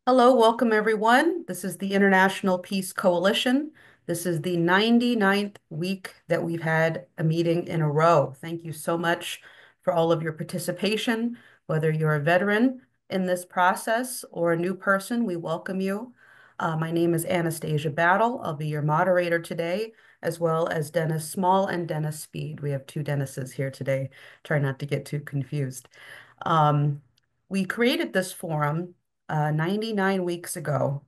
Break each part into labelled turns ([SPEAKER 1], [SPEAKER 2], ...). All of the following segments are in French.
[SPEAKER 1] Hello, welcome everyone. This is the International Peace Coalition. This is the 99th week that we've had a meeting in a row. Thank you so much for all of your participation. Whether you're a veteran in this process or a new person, we welcome you. My name is Anastasia Battle. I'll be your moderator today, as well as Dennis Small and Dennis Speed. We have two Dennises here today. Try not to get too confused. Um, we created this forum 99 weeks ago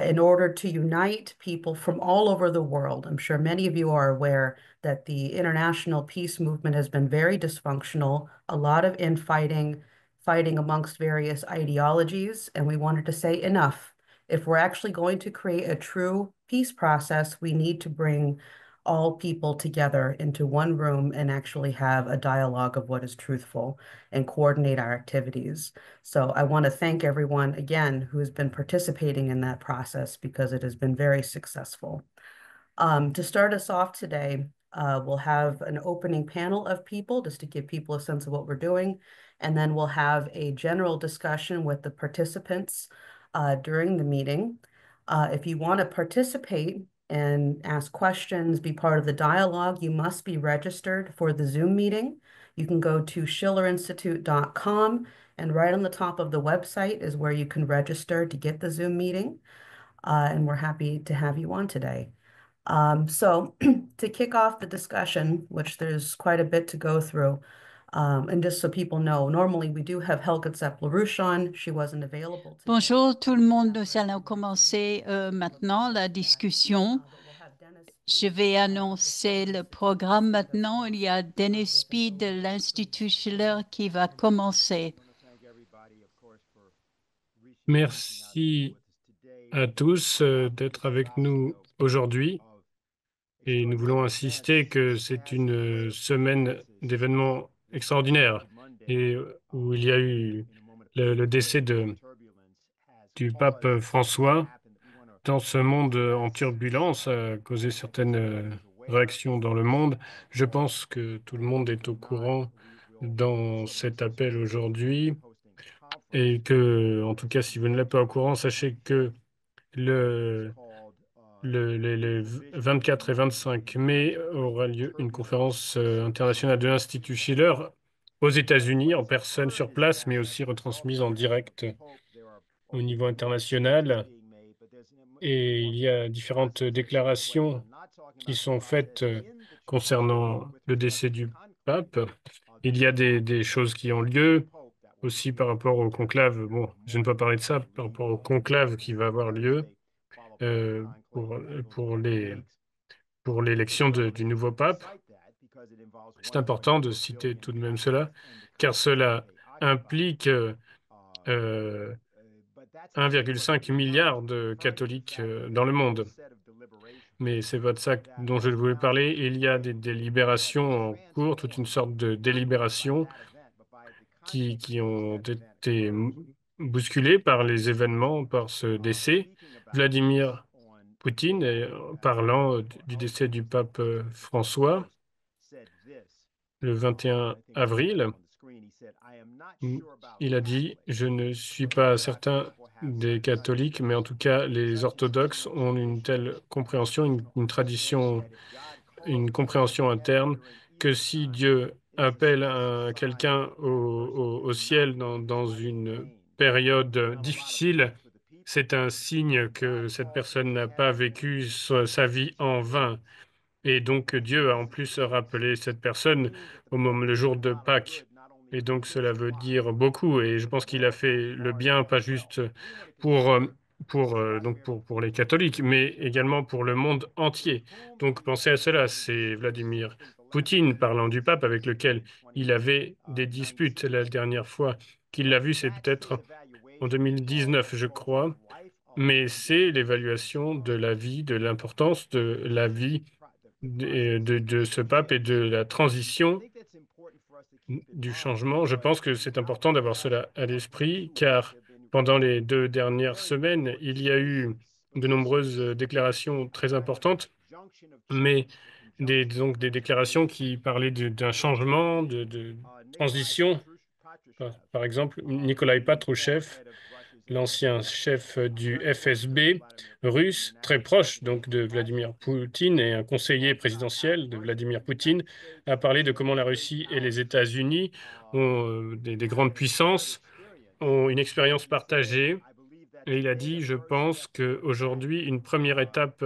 [SPEAKER 1] in order to unite people from all over the world. I'm sure many of you are aware that the international peace movement has been very dysfunctional, a lot of infighting, fighting amongst various ideologies, and we wanted to say enough. If we're actually going to create a true peace process, we need to bring all people together into one room and actually have a dialogue of what is truthful and coordinate our activities. So I want to thank everyone again who has been participating in that process because it has been very successful. To start us off today, we'll have an opening panel of people just to give people a sense of what we're doing. And then we'll have a general discussion with the participants during the meeting. If you want to participate and ask questions, be part of the dialogue, you must be registered for the Zoom meeting. You can go to schillerinstitute.com, and right on the top of the website is where you can register to get the Zoom meeting. And we're happy to have you on today. So to kick off the discussion, which there's quite a bit to go through, and just so people know, normally we do have Helga Zepp-LaRouche on. She wasn't available today.
[SPEAKER 2] Bonjour tout le monde, nous allons commencer maintenant la discussion.
[SPEAKER 1] But we'll have Dennis
[SPEAKER 2] Je
[SPEAKER 1] Speed
[SPEAKER 2] vais
[SPEAKER 1] take
[SPEAKER 2] annoncer
[SPEAKER 1] over
[SPEAKER 2] le
[SPEAKER 1] as the
[SPEAKER 2] programme
[SPEAKER 1] president
[SPEAKER 2] maintenant. Il y a Dennis
[SPEAKER 1] with an
[SPEAKER 2] Speed de
[SPEAKER 1] overview of the
[SPEAKER 2] l'Institut Schiller
[SPEAKER 1] meeting.
[SPEAKER 2] qui va commencer.
[SPEAKER 3] Merci à tous d'être avec nous aujourd'hui et nous voulons insister que c'est une semaine d'événements extraordinaires et où il y a eu le décès du pape François dans ce monde en turbulence a causé certaines réactions dans le monde. Je pense que tout le monde est au courant dans cet appel aujourd'hui et que, en tout cas, si vous ne l'êtes pas au courant, sachez que le, les 24 et 25 mai aura lieu une conférence internationale de l'Institut Schiller aux États-Unis, en personne sur place, mais aussi retransmise en direct au niveau international. Et il y a différentes déclarations qui sont faites concernant le décès du pape. Il y a des choses qui ont lieu aussi par rapport au conclave. Bon, je ne peux pas parler de ça, par rapport au conclave qui va avoir lieu euh, pour, pour les, pour l'élection du nouveau pape. C'est important de citer tout de même cela, car cela implique euh, 1,5 milliard de catholiques dans le monde. Mais c'est pas de ça dont je voulais parler. Il y a des délibérations en cours, toute une sorte de délibérations qui ont été bousculées par les événements, par ce décès. Vladimir Poutine, parlant du décès du pape François le 21 avril, mm, il a dit, je ne suis pas certain des catholiques, mais en tout cas, les orthodoxes ont une telle compréhension, une tradition, une compréhension interne, que si Dieu appelle quelqu'un au ciel dans une période difficile, c'est un signe que cette personne n'a pas vécu sa vie en vain. Et donc Dieu a en plus rappelé cette personne le jour de Pâques. Et donc cela veut dire beaucoup. Et je pense qu'il a fait le bien, pas juste pour, pour les catholiques, mais également pour le monde entier. Donc pensez à cela. C'est Vladimir Poutine parlant du pape avec lequel il avait des disputes. La dernière fois qu'il l'a vu, c'est peut-être en 2019, je crois. Mais c'est l'évaluation de la vie, de l'importance de la vie de ce pape et de la transition du changement. Je pense que c'est important d'avoir cela à l'esprit, car pendant les 2 dernières semaines, il y a eu de nombreuses déclarations très importantes, mais donc des déclarations qui parlaient d'un changement, de transition. Par exemple, Nikolai Patrushev, l'ancien chef du FSB russe, très proche donc de Vladimir Poutine et un conseiller présidentiel de Vladimir Poutine, a parlé de comment la Russie et les États-Unis ont des grandes puissances, ont une expérience partagée. Et il a dit, je pense qu'aujourd'hui, une première étape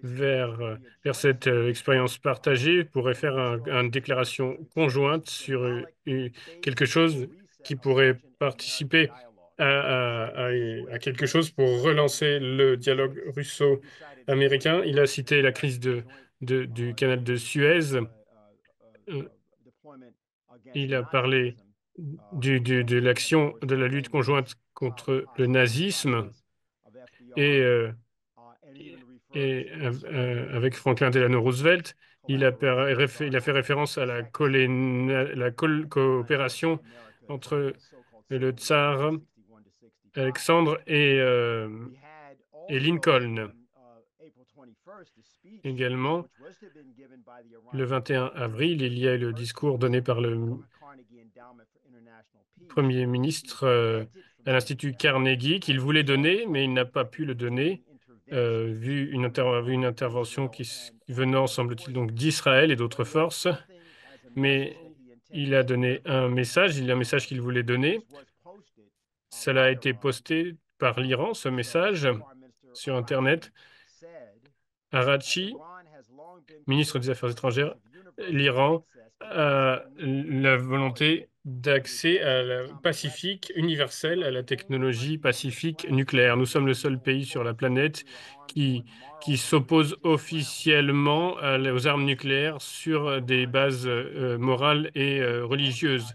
[SPEAKER 3] vers cette expérience partagée pourrait faire une déclaration conjointe sur quelque chose qui pourrait participer à quelque chose pour relancer le dialogue russo-américain. Il a cité la crise du canal de Suez. Euh, Il a parlé de l'action de la lutte conjointe contre le nazisme et, euh, avec Franklin Delano Roosevelt, il a fait référence à la coopération entre le tsar Alexandre et Lincoln. Également, le 21 avril, il y a eu le discours donné par le Premier ministre à l'Institut Carnegie qu'il voulait donner, mais il n'a pas pu le donner, vu une intervention venant, semble-t-il, donc d'Israël et d'autres forces. Mais il a donné un message, il y a un message qu'il voulait donner. Cela a été posté par l'Iran, ce message, sur Internet. Arachi, ministre des Affaires étrangères, l'Iran a la volonté d'accès à la pacifique universelle, à la technologie pacifique nucléaire. Nous sommes le seul pays sur la planète qui s'oppose officiellement aux armes nucléaires sur des bases morales et religieuses.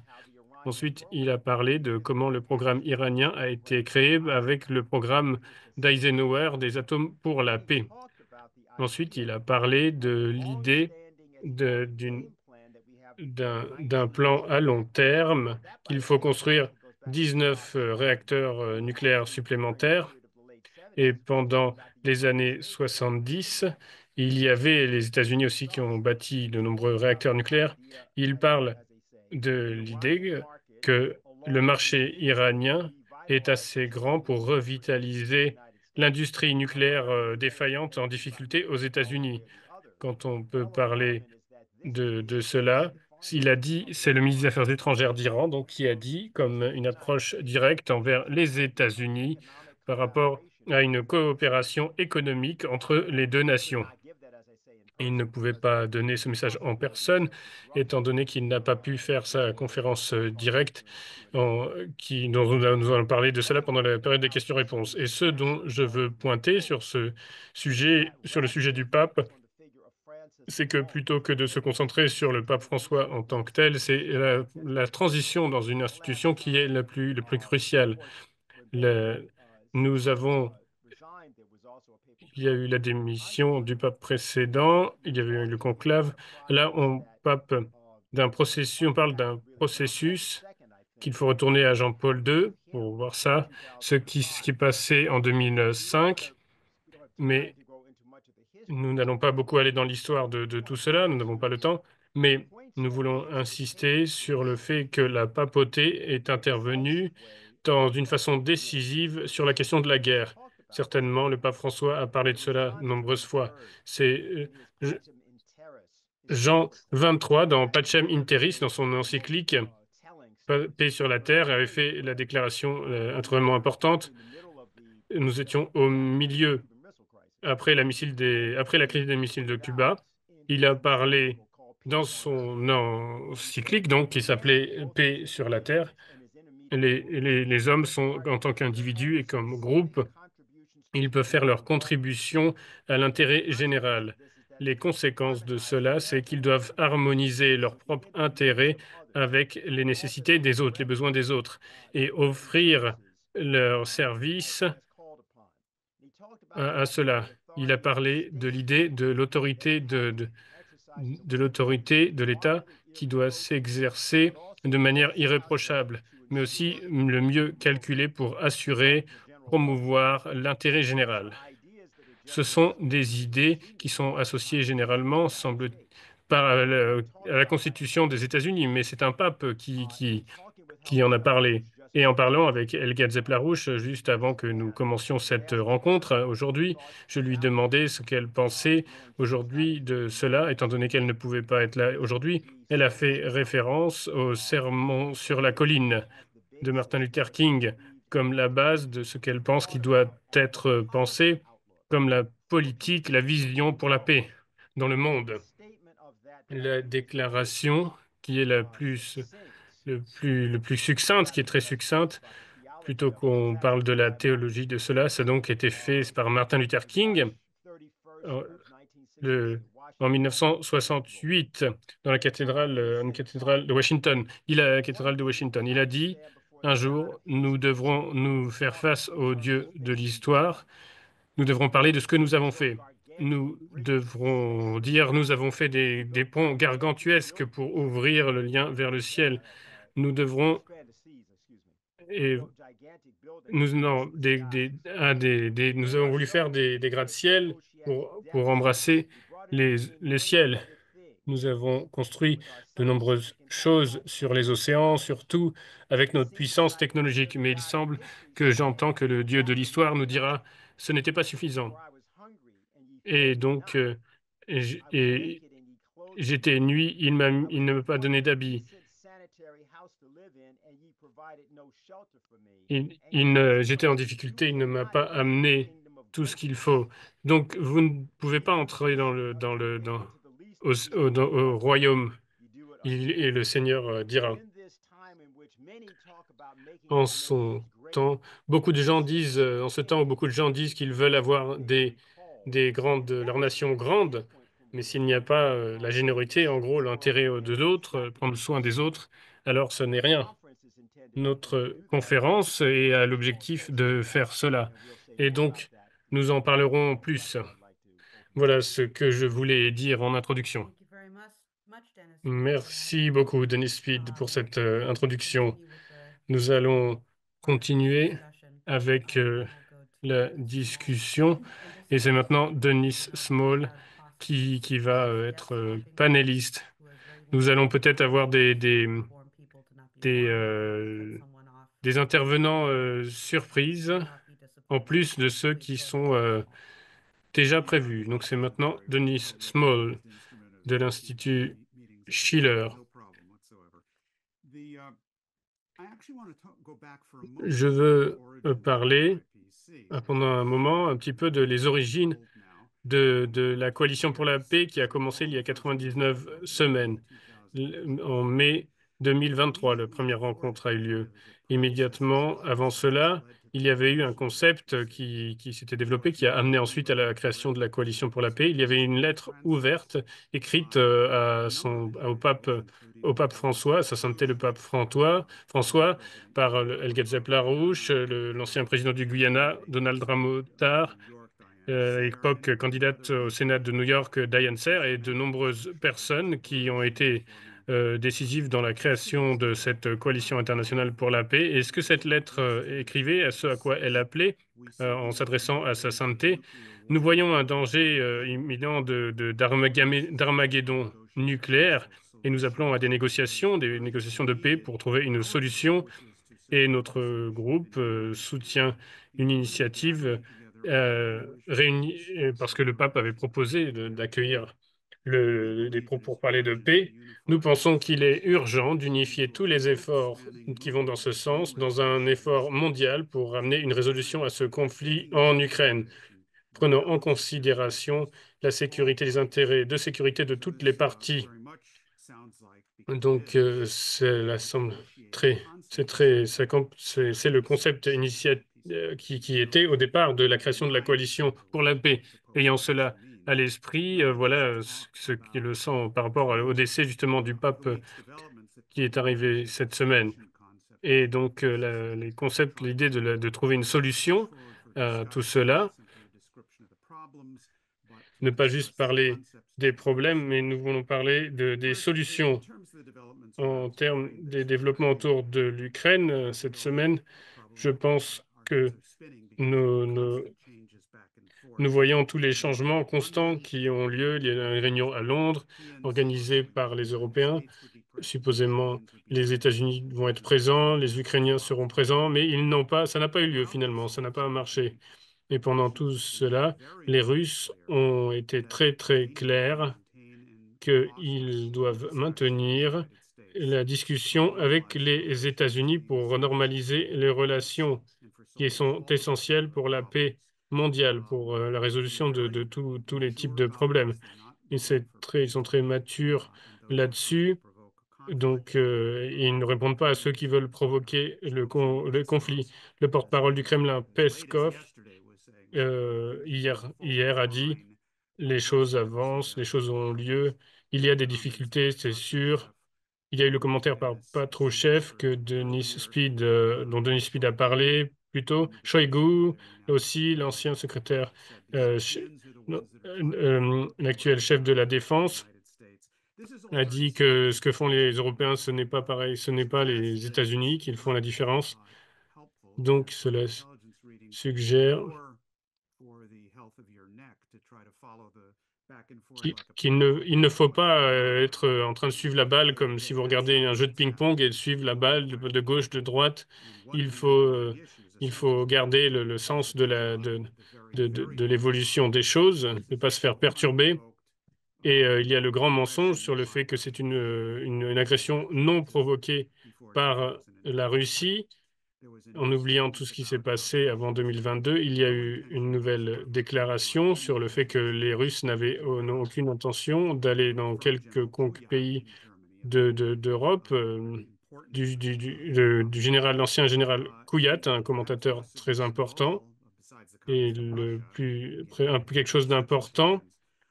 [SPEAKER 3] Ensuite, il a parlé de comment le programme iranien a été créé avec le programme d'Eisenhower des atomes pour la paix. Ensuite, il a parlé de l'idée d'un plan à long terme, qu'il faut construire 19 réacteurs nucléaires supplémentaires. Et pendant les années 70, il y avait les États-Unis aussi qui ont bâti de nombreux réacteurs nucléaires. Il parle de l'idée que le marché iranien est assez grand pour revitaliser l'industrie nucléaire défaillante en difficulté aux États-Unis. Quand on peut parler de cela, il a dit, c'est le ministre des Affaires étrangères d'Iran, donc qui a dit, comme une approche directe envers les États-Unis par rapport à une coopération économique entre les deux nations. Il ne pouvait pas donner ce message en personne, étant donné qu'il n'a pas pu faire sa conférence directe, dont nous allons parler de cela pendant la période des questions-réponses. Et ce dont je veux pointer sur ce sujet, sur le sujet du pape, c'est que plutôt que de se concentrer sur le pape François en tant que tel, c'est la transition dans une institution qui est le plus cruciale. Nous avons Il y a eu la démission du pape précédent, il y avait eu le conclave. Là, on parle d'un processus qu'il faut retourner à Jean-Paul II pour voir ça, ce qui est passé en 2005. Mais nous n'allons pas beaucoup aller dans l'histoire de tout cela, nous n'avons pas le temps. Mais nous voulons insister sur le fait que la papauté est intervenue d'une façon décisive sur la question de la guerre. Certainement, le pape François a parlé de cela nombreuses fois. C'est Jean 23 dans Pacem in Terris, dans son encyclique Paix sur la terre, avait fait la déclaration extrêmement importante. Nous étions au milieu, après la crise des missiles de Cuba. Il a parlé dans son encyclique, donc, qui s'appelait Paix sur la terre. Les hommes sont, en tant qu'individus et comme groupe, ils peuvent faire leur contribution à l'intérêt général. Les conséquences de cela, c'est qu'ils doivent harmoniser leur propre intérêt avec les nécessités des autres, les besoins des autres, et offrir leurs services à cela. Il a parlé de l'idée de l'autorité de l'État qui doit s'exercer de manière irréprochable, mais aussi le mieux calculé pour assurer, promouvoir l'intérêt général. Ce sont des idées qui sont associées généralement, semble à la Constitution des États-Unis, mais c'est un pape qui en a parlé. Et en parlant avec Helga Zepp-Larouche, juste avant que nous commencions cette rencontre aujourd'hui, je lui demandais ce qu'elle pensait aujourd'hui de cela, étant donné qu'elle ne pouvait pas être là aujourd'hui. Elle a fait référence au sermon sur la colline de Martin Luther King comme la base de ce qu'elle pense qui doit être pensé comme la politique, la vision pour la paix dans le monde. La déclaration qui est le plus succincte, qui est très succincte, plutôt qu'on parle de la théologie de cela, ça a donc été fait par Martin Luther King euh, le- en 1968 dans une cathédrale de Washington. La cathédrale de Washington. Il a dit, un jour, nous devrons nous faire face au Dieu de l'histoire. Nous devrons parler de ce que nous avons fait. Nous devrons dire, nous avons fait des ponts gargantuesques pour ouvrir le lien vers le ciel. Nous devrons et nous, non, nous avons voulu faire des gratte-ciel pour embrasser les ciels. Nous avons construit de nombreuses choses sur les océans, surtout avec notre puissance technologique. Mais il semble que j'entends que le Dieu de l'histoire nous dira, ce n'était pas suffisant. Et donc, et j'étais nuit, il ne m'a pas donné d'habit. J'étais en difficulté, il ne m'a pas amené tout ce qu'il faut. Donc, vous ne pouvez pas entrer au royaume. Et le Seigneur dira. En son temps, beaucoup de gens disent, en ce temps où beaucoup de gens disent qu'ils veulent avoir leur nation grande, mais s'il n'y a pas la générosité, en gros, l'intérêt de l'autre, prendre soin des autres, alors ce n'est rien. Notre conférence a l'objectif de faire cela. Et donc, nous en parlerons plus. Voilà ce que je voulais dire en introduction. Merci beaucoup, Denis Speed, pour cette introduction. Nous allons continuer avec la discussion. Et c'est maintenant Denis Small qui va être panéliste. Nous allons peut-être avoir des, des intervenants surprises, en plus de ceux qui sont déjà prévus. Donc c'est maintenant Denis Small de l'Institut Schiller. Je veux parler pendant un moment un petit peu de les origines de la Coalition pour la paix qui a commencé il y a 99 semaines. En mai 2023, la première rencontre a eu lieu. Immédiatement avant cela, il y avait eu un concept qui s'était développé, qui a amené ensuite à la création de la Coalition pour la paix. Il y avait une lettre ouverte écrite au pape François, à sa sainteté le pape François, par Helga Zepp-Larouche, l'ancien président du Guyana, Donald Ramotar, à l'époque candidate au Sénat de New York, Diane Serre, et de nombreuses personnes qui ont été décisives dans la création de cette coalition internationale pour la paix. Et ce que cette lettre écrivait, à ce à quoi elle appelait, en s'adressant à sa sainteté, nous voyons un danger imminent d'Armageddon nucléaire, et nous appelons à des négociations de paix pour trouver une solution. Et notre groupe soutient une initiative réunie parce que le pape avait proposé d'accueillir pour parler de paix. Nous pensons qu'il est urgent d'unifier tous les efforts qui vont dans ce sens, dans un effort mondial pour ramener une résolution à ce conflit en Ukraine, prenant en considération la sécurité, les intérêts de sécurité de toutes les parties. Donc, cela semble c'est le concept qui était au départ de la création de la coalition pour la paix. Ayant cela à l'esprit, voilà ce qui le sent par rapport au décès justement du pape qui est arrivé cette semaine. Et donc, les concepts, l'idée de trouver une solution à tout cela, ne pas juste parler des problèmes, mais nous voulons parler des solutions. En termes des développements autour de l'Ukraine, cette semaine, je pense que nous, nous, nous voyons tous les changements constants qui ont lieu. Il y a une réunion à Londres organisée par les Européens supposément, les États-Unis vont être présents, les Ukrainiens seront présents, mais ils n'ont pas, ça n'a pas eu lieu finalement, ça n'a pas marché. Et pendant tout cela, les Russes ont été très, très clairs qu'ils doivent maintenir la discussion avec les États-Unis pour normaliser les relations qui sont essentielles pour la paix mondiale, pour la résolution de tous les types de problèmes. Ils sont très matures là-dessus, donc ils ne répondent pas à ceux qui veulent provoquer le conflit. Le porte-parole du Kremlin, Peskov, hier a dit les choses avancent, les choses ont lieu. Il y a des difficultés, c'est sûr. Il y a eu le commentaire par Patrushev dont Denis Speed a parlé plus tôt. Shoigu, aussi, l'ancien secrétaire, non, l'actuel chef de la défense, a dit que ce que font les Européens, ce n'est pas pareil, ce n'est pas les États-Unis qui font la différence. Donc, cela suggère il ne faut pas être en train de suivre la balle comme si vous regardez un jeu de ping-pong et de suivre la balle de gauche, de droite. Il faut, euh, il faut garder le sens de l'évolution des choses, ne pas se faire perturber. Et il y a le grand mensonge sur le fait que c'est une agression non provoquée par la Russie. En oubliant tout ce qui s'est passé avant 2022, il y a eu une nouvelle déclaration sur le fait que les Russes n'ont aucune intention d'aller dans quelconque pays d'Europe. Du général, l'ancien général Kouyat, un commentateur très important, et quelque chose d'important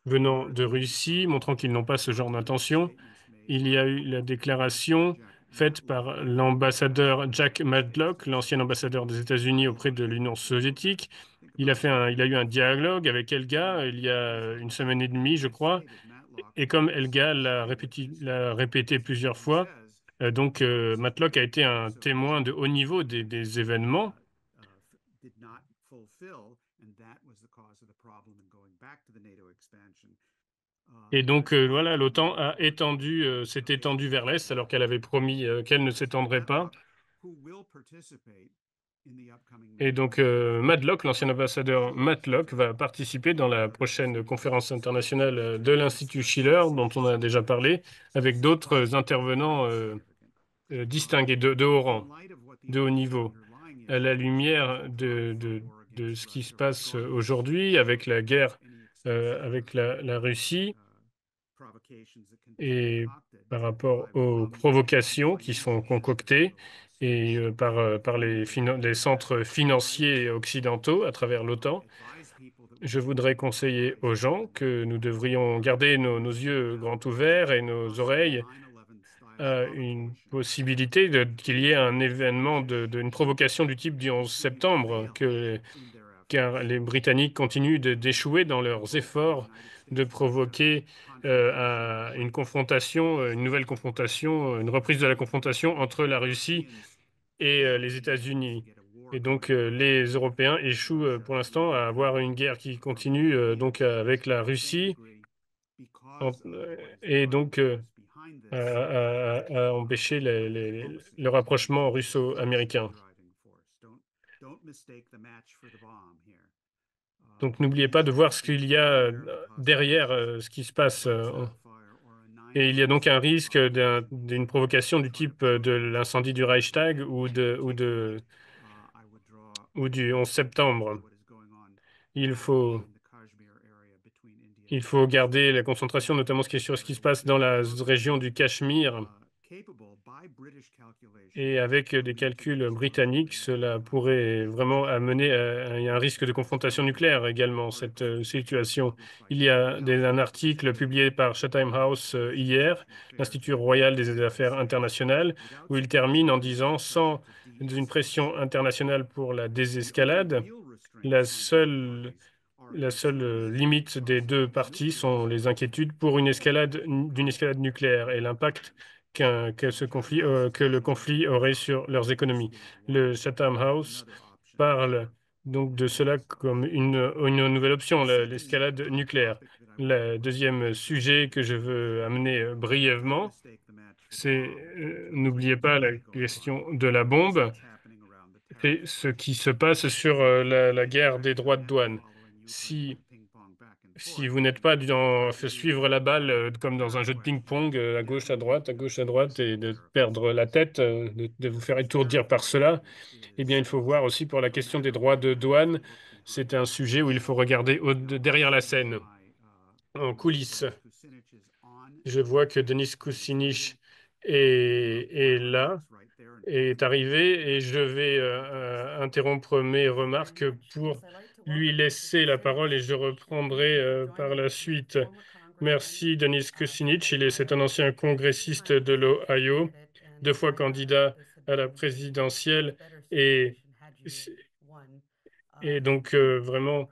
[SPEAKER 3] venant de Russie, montrant qu'ils n'ont pas ce genre d'intention. Il y a eu la déclaration faite par l'ambassadeur Jack Matlock, l'ancien ambassadeur des États-Unis auprès de l'Union soviétique. Il a eu un dialogue avec Elga il y a une semaine et demie, je crois. Et comme Elga l'a répété plusieurs fois, Matlock a été un témoin de haut niveau des événements. Et donc, voilà, l'OTAN s'est étendue vers l'Est alors qu'elle avait promis qu'elle ne s'étendrait pas. Et donc, Matlock, l'ancien ambassadeur Matlock, va participer dans la prochaine conférence internationale de l'Institut Schiller, dont on a déjà parlé, avec d'autres intervenants distingués de haut rang, de haut niveau. À la lumière de ce qui se passe aujourd'hui avec la guerre avec la Russie, et par rapport aux provocations qui sont concoctées et par les centres financiers occidentaux à travers l'OTAN, je voudrais conseiller aux gens que nous devrions garder nos yeux grands ouverts et nos oreilles à une possibilité qu'il y ait un événement une provocation du type du 11 septembre, car les Britanniques continuent d'échouer dans leurs efforts de provoquer une confrontation, une nouvelle confrontation, une reprise de la confrontation entre la Russie et les États-Unis. Et donc, les Européens échouent pour l'instant à avoir une guerre qui continue avec la Russie et donc à empêcher le rapprochement russo-américain. Donc, n'oubliez pas de voir ce qu'il y a derrière ce qui se passe. Et il y a donc un risque d'une provocation du type de l'incendie du Reichstag ou du 11 septembre. Il faut, il faut garder la concentration, notamment sur ce qui se passe dans la région du Cachemire. Et avec des calculs britanniques, cela pourrait vraiment amener à un risque de confrontation nucléaire également, cette situation. Il y a un article publié par Chatham House hier, l'Institut royal des affaires internationales, où il termine en disant, sans une pression internationale pour la désescalade, la seule limite des deux parties sont les inquiétudes pour d'une escalade nucléaire et l'impact que le conflit aurait sur leurs économies. Le Chatham House parle donc de cela comme une nouvelle option, l'escalade nucléaire. Le deuxième sujet que je veux amener brièvement N'oubliez pas la question de la bombe. C'est ce qui se passe sur la guerre des droits de douane. Si, si vous n'êtes pas dans fait suivre la balle comme dans un jeu de ping-pong, à gauche, à droite, et de perdre la tête, de vous faire étourdir par cela, eh bien, il faut voir aussi pour la question des droits de douane. C'est un sujet où il faut regarder derrière la scène, en coulisses. Je vois que Denis Kucinich est là, est arrivé, et je vais interrompre mes remarques pour lui laisser la parole et je reprendrai par la suite. Merci, Denis Kucinich. C'est un ancien congressiste de l'Ohio, 2 fois candidat à la présidentielle et, et donc vraiment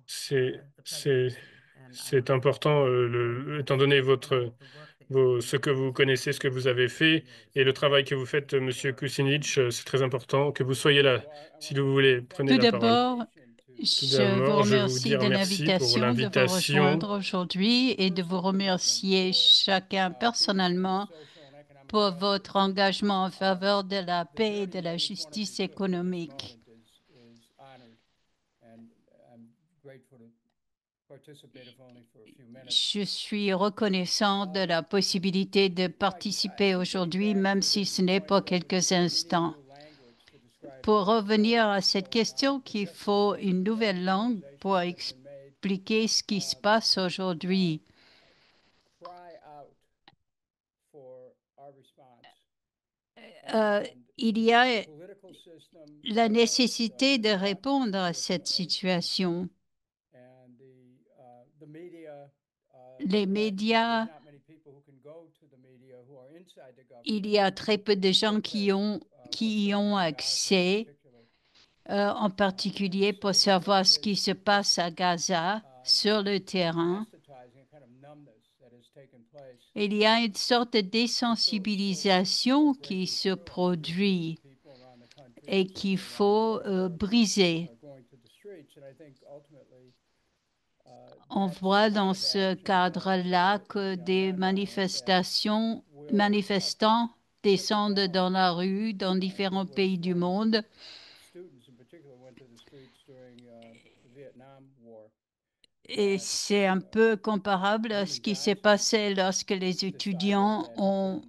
[SPEAKER 3] c'est c'est important, étant donné ce que vous connaissez, ce que vous avez fait et le travail que vous faites, Monsieur Kucinich, c'est très important que vous soyez là. Si vous voulez, prenez
[SPEAKER 2] Tout
[SPEAKER 3] la parole.
[SPEAKER 2] d'abord,
[SPEAKER 3] Tout
[SPEAKER 2] je vous
[SPEAKER 3] d'abord, je veux vous
[SPEAKER 2] remercie
[SPEAKER 3] dire
[SPEAKER 2] de
[SPEAKER 3] merci pour
[SPEAKER 2] l'invitation de vous
[SPEAKER 3] l'invitation.
[SPEAKER 2] rejoindre aujourd'hui et de vous remercier chacun personnellement pour votre engagement en faveur de la paix et de la justice économique. Je suis reconnaissant de la possibilité de participer aujourd'hui, même si ce n'est pas quelques instants. Pour revenir à cette question qu'il faut une nouvelle langue pour expliquer ce qui se passe aujourd'hui. Il y a la nécessité de répondre à cette situation. Les médias, il y a très peu de gens qui y ont accès, en particulier pour savoir ce qui se passe à Gaza sur le terrain. Il y a une sorte de désensibilisation qui se produit et qu'il faut briser. On voit dans ce cadre-là que des manifestants descendent dans la rue dans différents pays du monde. Et c'est un peu comparable à ce qui s'est passé lorsque les étudiants ont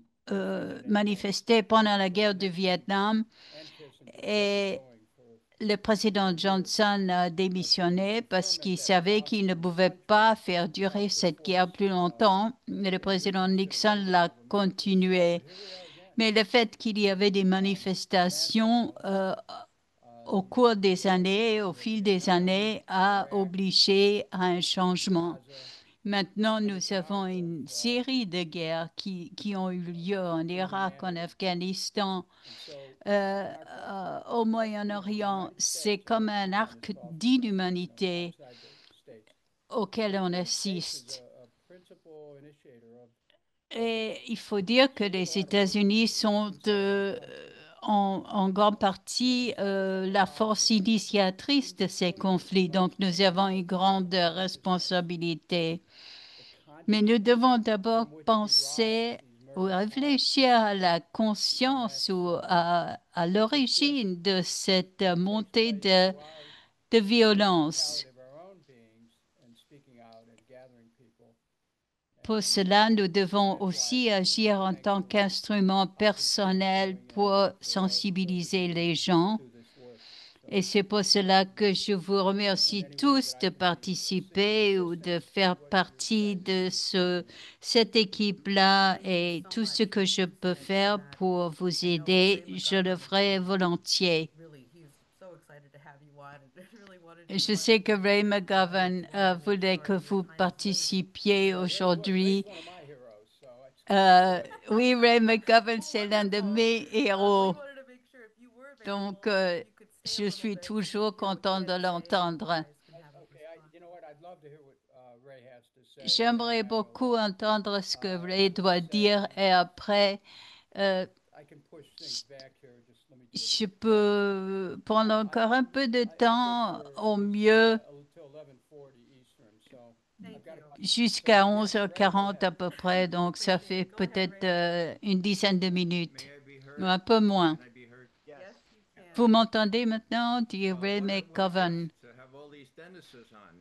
[SPEAKER 2] manifesté pendant la guerre du Vietnam et le président Johnson a démissionné parce qu'il savait qu'il ne pouvait pas faire durer cette guerre plus longtemps. Mais le président Nixon l'a continué. Mais le fait qu'il y avait des manifestations au cours des années, au fil des années, a obligé à un changement. Maintenant, nous avons une série de guerres qui ont eu lieu en Irak, en Afghanistan, au Moyen-Orient. C'est comme un arc d'inhumanité auquel on assiste. Et il faut dire que les États-Unis sont en grande partie la force initiatrice de ces conflits. Donc, nous avons une grande responsabilité. Mais nous devons d'abord penser ou réfléchir à la conscience ou à l'origine de cette montée de violence. Pour cela, nous devons aussi agir en tant qu'instrument personnel pour sensibiliser les gens. Et c'est pour cela que je vous remercie tous de participer ou de faire partie de cette équipe-là et tout ce que je peux faire pour vous aider, je le ferai volontiers. Je sais que Ray McGovern voulait que vous participiez aujourd'hui. Oui, Ray McGovern, c'est l'un de mes héros. Donc, je suis toujours content de l'entendre. J'aimerais beaucoup entendre ce que Ray doit dire et après, je peux prendre encore un peu de temps au mieux jusqu'à 11h40 à peu près, donc ça fait peut-être une dizaine de minutes, ou un peu moins. Vous m'entendez maintenant, dit Ray McGovern?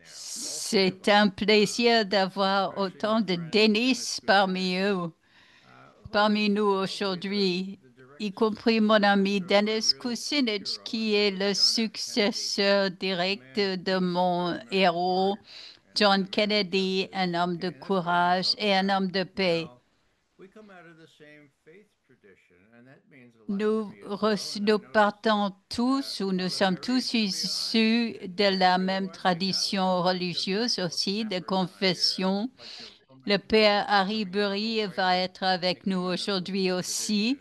[SPEAKER 2] C'est un plaisir d'avoir autant de Dennis parmi nous aujourd'hui, y compris mon ami Dennis Kucinich, qui est le successeur direct de mon héros, John Kennedy, un homme de courage et un homme de paix. Nous partons tous, ou nous sommes tous issus de la même tradition religieuse aussi, de confession. Le père Harry Burry va être avec nous aujourd'hui aussi,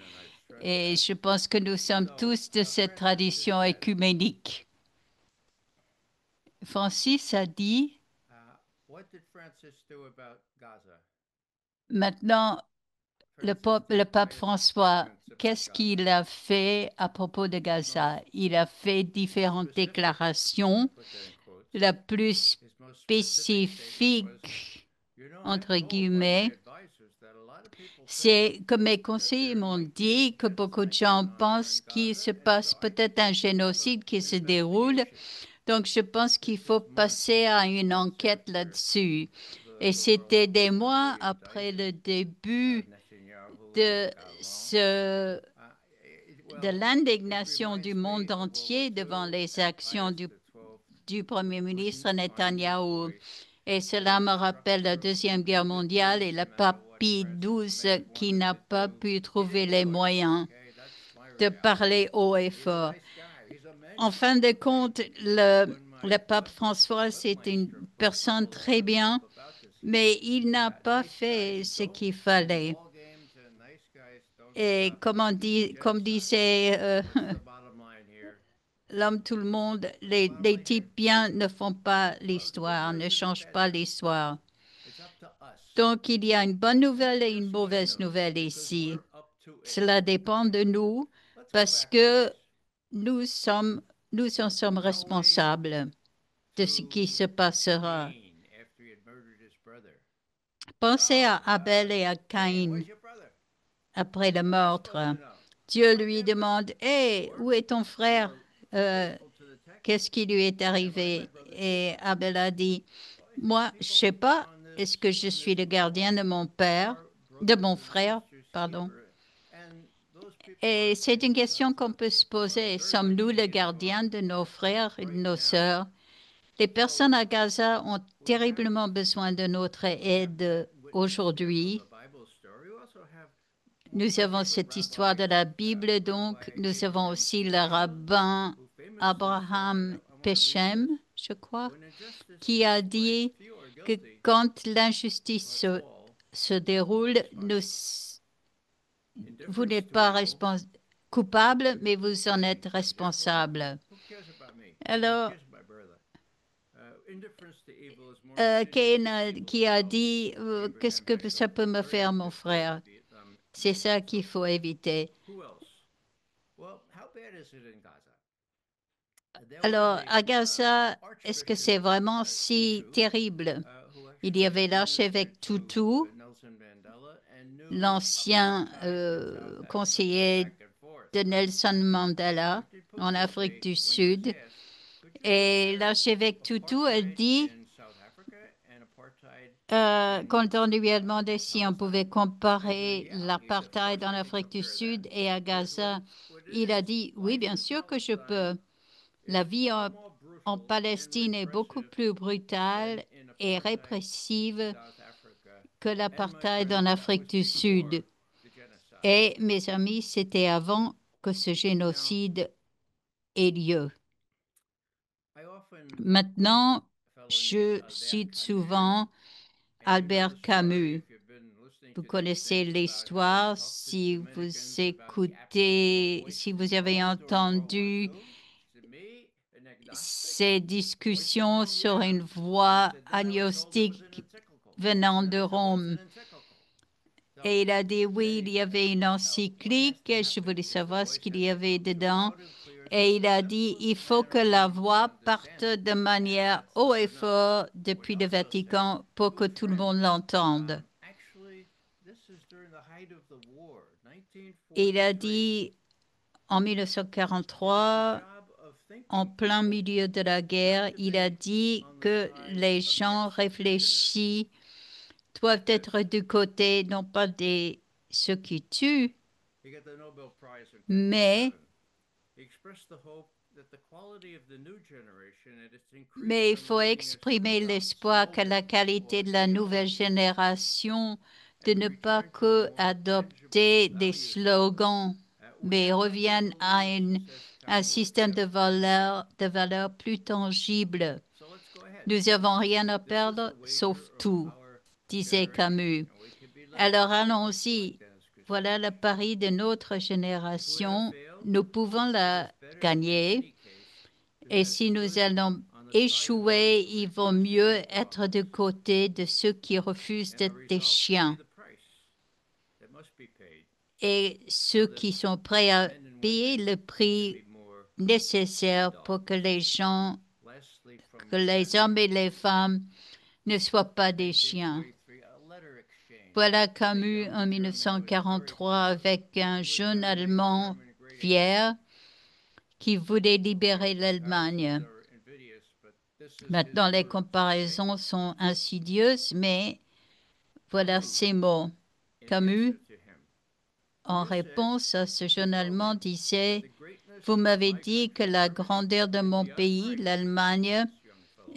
[SPEAKER 2] et je pense que nous sommes tous de cette tradition écuménique. Francis a dit, maintenant, le pape François, qu'est-ce qu'il a fait à propos de Gaza? Il a fait différentes déclarations. La plus spécifique, entre guillemets, c'est que mes conseillers m'ont dit que beaucoup de gens pensent qu'il se passe peut-être un génocide qui se déroule. Donc, je pense qu'il faut passer à une enquête là-dessus. Et c'était des mois après le début de de l'indignation du monde entier devant les actions du Premier ministre Netanyahou. Et cela me rappelle la Deuxième Guerre mondiale et le pape Pie XII qui n'a pas pu trouver les moyens de parler haut et fort. En fin de compte, le pape François, c'est une personne très bien, mais il n'a pas fait ce qu'il fallait. Et comme disait l'homme tout le monde, les types bien ne font pas l'histoire, ne changent pas l'histoire. Donc, il y a une bonne nouvelle et une mauvaise nouvelle ici. Cela dépend de nous parce que nous en sommes responsables de ce qui se passera. Pensez à Abel et à Caïn après le meurtre. Dieu lui demande, Hé, où est ton frère? Qu'est-ce qui lui est arrivé? Et Abel a dit, moi, je sais pas, est-ce que je suis le gardien de mon frère, pardon? Et c'est une question qu'on peut se poser. Sommes-nous le gardien de nos frères et de nos sœurs? Les personnes à Gaza ont terriblement besoin de notre aide aujourd'hui. Nous avons cette histoire de la Bible, donc nous avons aussi le rabbin Abraham Pechem, je crois, qui a dit que quand l'injustice se déroule, vous n'êtes pas coupable, mais vous en êtes responsable. Alors, Kane qui a dit, qu'est-ce que ça peut me faire, mon frère? C'est ça qu'il faut éviter. Alors, à Gaza, est-ce que c'est vraiment si terrible? Il y avait l'archevêque Tutu, l'ancien conseiller de Nelson Mandela en Afrique du Sud. Et l'archevêque Tutu a dit, quand on lui a demandé si on pouvait comparer l'apartheid en Afrique du Sud et à Gaza, il a dit, oui, bien sûr que je peux. La vie en Palestine est beaucoup plus brutale et répressive que l'apartheid en Afrique du Sud. Et mes amis, c'était avant que ce génocide ait lieu. Maintenant, je cite souvent Albert Camus. Vous connaissez l'histoire, si vous écoutez, si vous avez entendu ces discussions sur une voix agnostique venant de Rome. Et il a dit, oui, il y avait une encyclique, et je voulais savoir ce qu'il y avait dedans. Et il a dit, il faut que la voix parte de manière haut et fort depuis le Vatican pour que tout le monde l'entende. Et il a dit, en 1943, en plein milieu de la guerre, il a dit que les gens réfléchis doivent être du côté non pas de ceux qui tuent, mais il faut exprimer l'espoir que la qualité de la nouvelle génération de ne pas que adopter des slogans, mais revienne à un système de valeurs plus tangible. Nous n'avons rien à perdre, sauf tout, disait Camus. Alors allons-y. Voilà le pari de notre génération. Nous pouvons la gagner. Et si nous allons échouer, il vaut mieux être du côté de ceux qui refusent d'être des chiens et ceux qui sont prêts à payer le prix nécessaire pour que les gens, que les hommes et les femmes ne soient pas des chiens. Voilà Camus en 1943 avec un jeune Allemand fier qui voulait libérer l'Allemagne. Maintenant, les comparaisons sont insidieuses, mais voilà ces mots. Camus, en réponse à ce jeune Allemand, disait, vous m'avez dit que la grandeur de mon pays, l'Allemagne,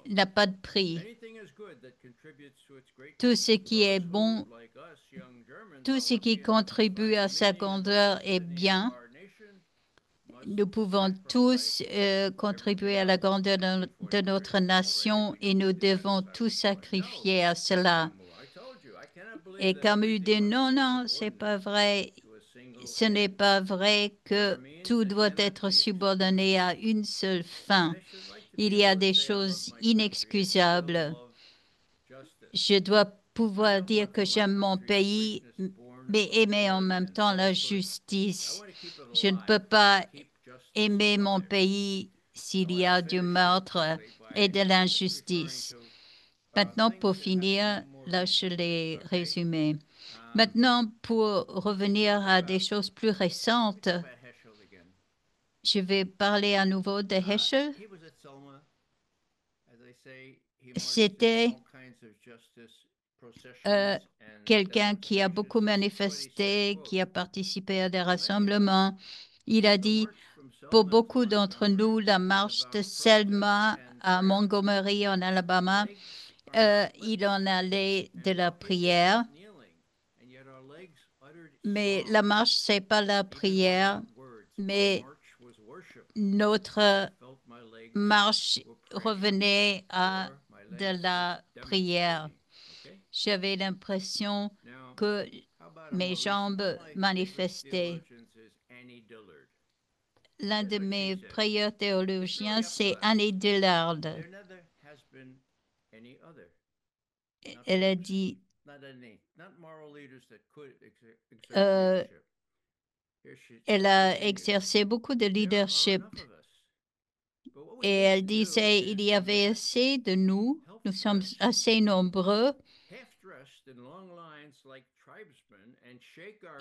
[SPEAKER 2] n'a pas de prix. Tout ce qui est bon, tout ce qui contribue à sa grandeur est bien. Nous pouvons tous contribuer à la grandeur de notre nation et nous devons tous sacrifier à cela. Et Camus dit non, non, c'est pas vrai. Ce n'est pas vrai que tout doit être subordonné à une seule fin. Il y a des choses inexcusables. Je dois pouvoir dire que j'aime mon pays, mais aimer en même temps la justice. Je ne peux pas aimer mon pays s'il y a du meurtre et de l'injustice. Maintenant, pour finir, là, je l'ai résumé. Maintenant, pour revenir à des choses plus récentes, je vais parler à nouveau de Heschel. C'était quelqu'un qui a beaucoup manifesté, qui a participé à des rassemblements. Il a dit, pour beaucoup d'entre nous, la marche de Selma à Montgomery en Alabama, il en allait de la prière. Mais la marche, c'est pas la prière, mais notre marche revenait à de la prière. J'avais l'impression que mes jambes manifestaient. L'un de mes prieurs théologiens, c'est Annie Dillard. Elle a dit, elle a exercé beaucoup de leadership et elle disait, il y avait assez de nous, nous sommes assez nombreux.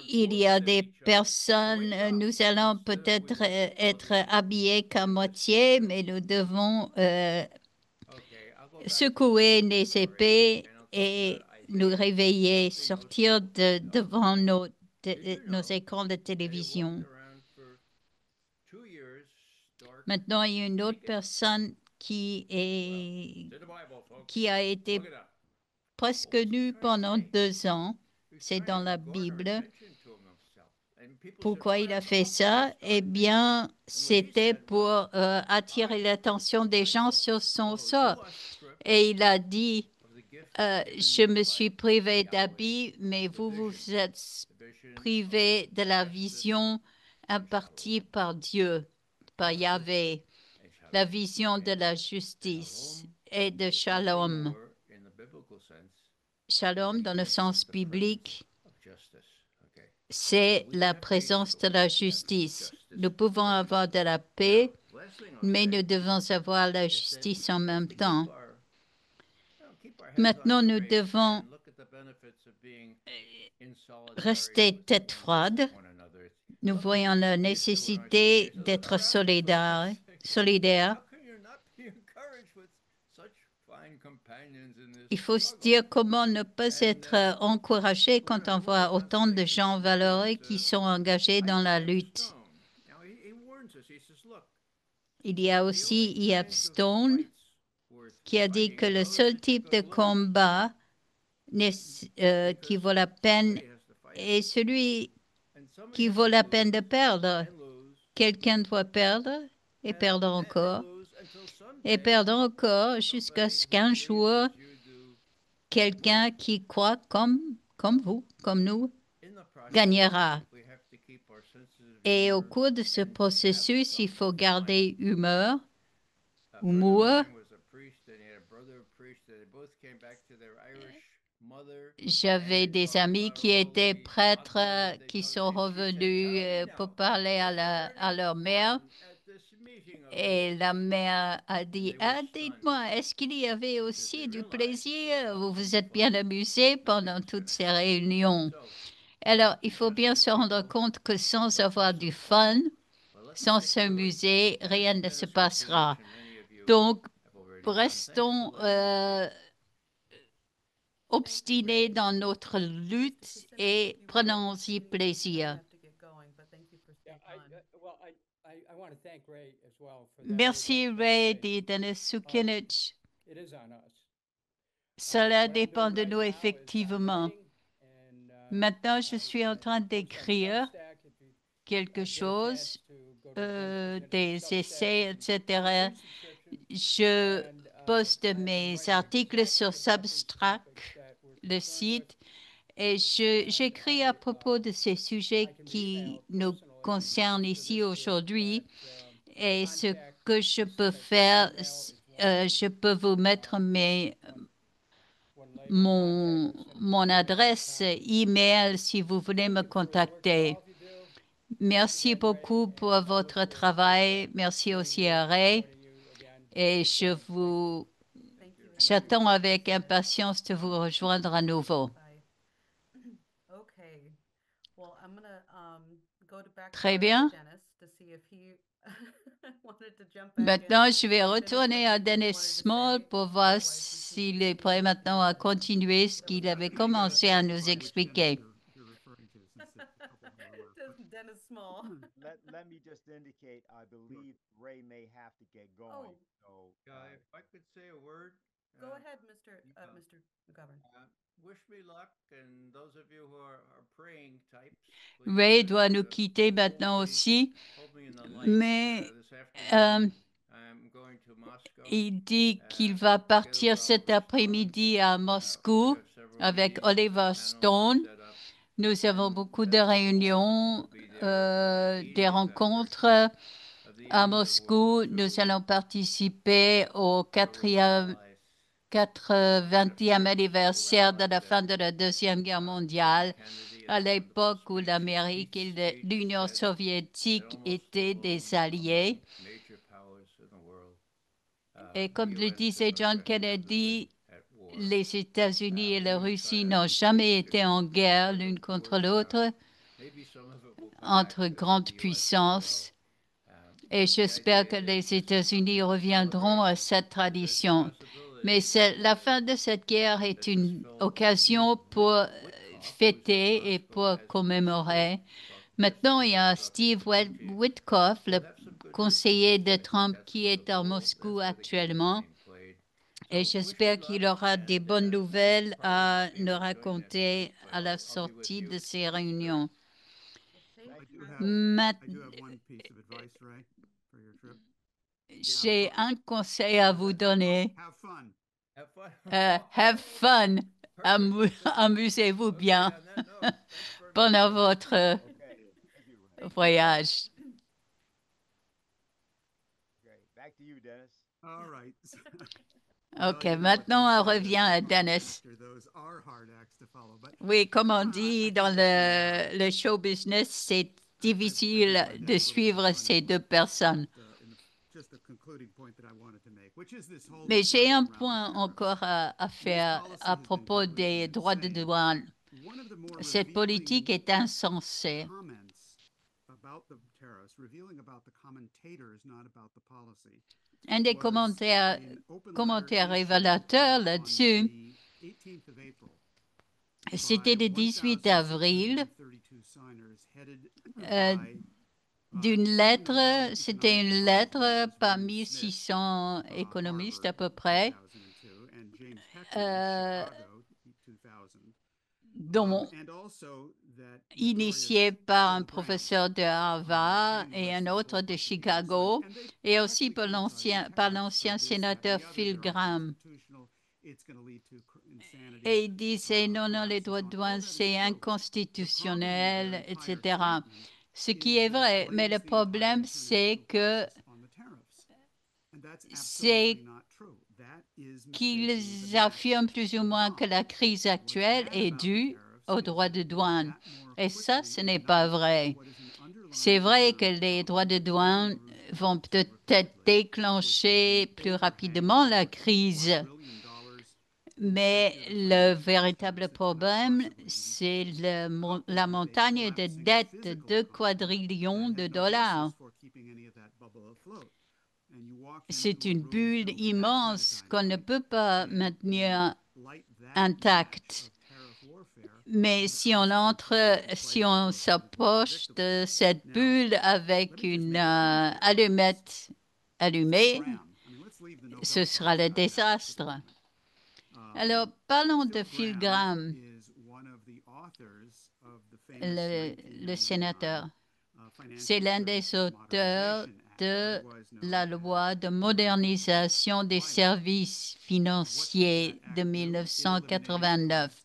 [SPEAKER 2] Il y a des personnes, nous allons peut-être être habillés qu'à moitié, mais nous devons secouer les épées et nous réveiller, sortir devant nos écrans de télévision. Maintenant, il y a une autre personne qui a été presque nue pendant 2 ans. C'est dans la Bible. Pourquoi il a fait ça? Eh bien, c'était pour attirer l'attention des gens sur son sort. Et il a dit, je me suis privé d'habits, mais vous vous êtes privé de la vision impartie par Dieu, par Yahvé, la vision de la justice et de shalom. Shalom, dans le sens biblique, c'est la présence de la justice. Nous pouvons avoir de la paix, mais nous devons avoir la justice en même temps. Maintenant, nous devons rester tête froide. Nous voyons la nécessité d'être solidaires. Il faut se dire comment ne pas être encouragé quand on voit autant de gens valeureux qui sont engagés dans la lutte. Il y a aussi E.F. Stone qui a dit que le seul type de combat qui vaut la peine est celui qui vaut la peine de perdre. Quelqu'un doit perdre et perdre encore et perdre encore jusqu'à ce qu'un jour, quelqu'un qui croit comme vous, comme nous, gagnera. Et au cours de ce processus, il faut garder humour. J'avais des amis qui étaient prêtres qui sont revenus pour parler à leur mère. Et la mère a dit, ah, dites-moi, est-ce qu'il y avait aussi du plaisir? Vous vous êtes bien amusés pendant toutes ces réunions. Alors, il faut bien se rendre compte que sans avoir du fun, sans s'amuser, rien ne se passera. Donc, restons obstinés dans notre lutte et prenons-y plaisir. Merci Ray, dit Dennis Sukinich. Cela dépend de nous effectivement. Maintenant, je suis en train d'écrire quelque chose, des essais, etc. Je poste mes articles sur Substack, le site, et j'écris à propos de ces sujets qui nous concernent ici aujourd'hui. Et ce que je peux faire, je peux vous mettre mon adresse email si vous voulez me contacter. Merci beaucoup pour votre travail. Merci aussi à Ray. Et j'attends avec impatience de vous rejoindre à nouveau. Très bien. Maintenant, je vais retourner à Dennis Small pour voir s'il est prêt maintenant à continuer ce qu'il avait commencé à nous expliquer.
[SPEAKER 1] Dennis Small.
[SPEAKER 4] Let me just indicate, I believe Ray may have to get going. So,
[SPEAKER 5] if I could say a word.
[SPEAKER 1] Go ahead, Mr. McGovern.
[SPEAKER 5] Wish me luck, and those of you who are praying types.
[SPEAKER 2] Ray doit nous quitter maintenant aussi, mais il dit qu'il va partir cet après-midi à Moscou avec Oliver Stone. Nous avons beaucoup de réunions, des rencontres à Moscou. Nous allons participer au 80e anniversaire de la fin de la Deuxième Guerre mondiale, à l'époque où l'Amérique et l'Union soviétique étaient des alliés. Et comme le disait John Kennedy, les États-Unis et la Russie n'ont jamais été en guerre l'une contre l'autre, entre grandes puissances. Et j'espère que les États-Unis reviendront à cette tradition. Mais la fin de cette guerre est une occasion pour fêter et pour commémorer. Maintenant, il y a Steve Witkoff, le conseiller de Trump, qui est à Moscou actuellement. Et j'espère qu'il aura des bonnes nouvelles à nous raconter à la sortie de ces réunions. J'ai un conseil à vous donner. Have fun. Amusez-vous bien pendant votre voyage. OK, maintenant on revient à Dennis. Oui, comme on dit dans le show business, difficile de suivre ces deux personnes. Mais j'ai un point encore à faire à propos des droits de douane. Cette politique est insensée. Un des commentaires révélateurs là-dessus, c'était le 18 avril, d'une lettre, c'était une lettre par 1600 économistes à peu près, dont initié par un professeur de Harvard et un autre de Chicago, et aussi par l'ancien sénateur Phil Gramm. Et il disait non, les droits de douane, c'est inconstitutionnel, etc. Ce qui est vrai, mais le problème, c'est qu'ils affirment plus ou moins que la crise actuelle est due aux droits de douane. Et ça, ce n'est pas vrai. C'est vrai que les droits de douane vont peut-être déclencher plus rapidement la crise. Mais le véritable problème, c'est la montagne de dettes de 2 quadrillions de dollars. C'est une bulle immense qu'on ne peut pas maintenir intacte. Mais si on s'approche de cette bulle avec une allumette allumée, ce sera le désastre. Alors, parlons de Phil Gramm, le sénateur. C'est l'un des auteurs de la loi de modernisation des services financiers de 1989.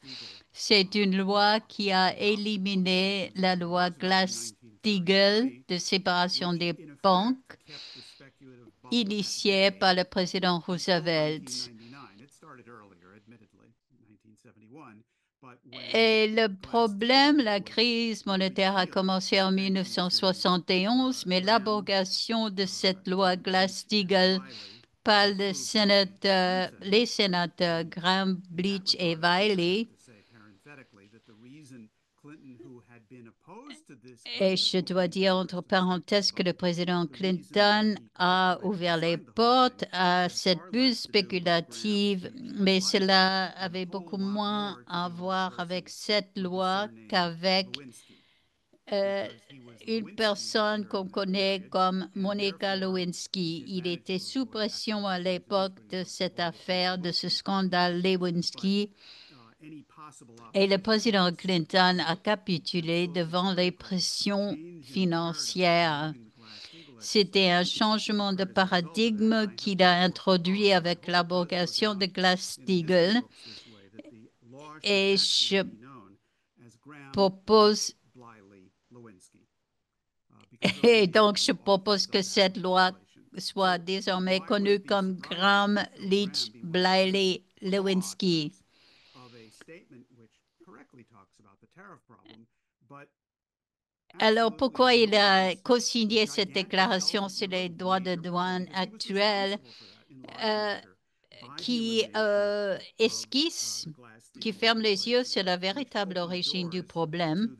[SPEAKER 2] C'est une loi qui a éliminé la loi Glass-Steagall de séparation des banques, initiée par le président Roosevelt. Et le problème, la crise monétaire a commencé en 1971, mais l'abrogation de cette loi Glass-Steagall par les sénateurs Gramm, Leach et Wiley. Et je dois dire entre parenthèses que le président Clinton a ouvert les portes à cette bulle spéculative, mais cela avait beaucoup moins à voir avec cette loi qu'avec une personne qu'on connaît comme Monica Lewinsky. Il était sous pression à l'époque de cette affaire, de ce scandale Lewinsky. Et le président Clinton a capitulé devant les pressions financières. C'était un changement de paradigme qu'il a introduit avec l'abrogation de Glass-Steagall. Et je propose que cette loi soit désormais connue comme Gramm, Leach, Bliley, Lewinsky. Alors, pourquoi il a co-signé cette déclaration sur les droits de douane actuels qui esquisse, qui ferme les yeux sur la véritable origine du problème,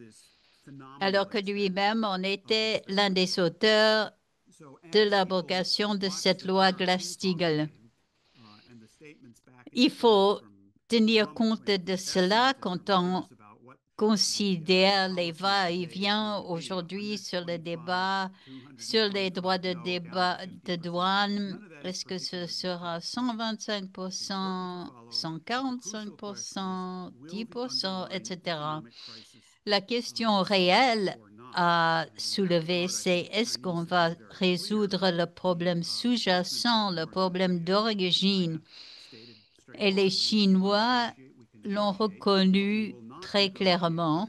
[SPEAKER 2] alors que lui-même en était l'un des auteurs de l'abrogation de cette loi Glass-Steagall. Il faut tenir compte de cela quand on considère les va-et-vient aujourd'hui sur le débat sur les droits de douane. Est-ce que ce sera 125%, 145%, 10%, etc. La question réelle à soulever, c'est est-ce qu'on va résoudre le problème sous-jacent, le problème d'origine? Et les Chinois l'ont reconnu très clairement.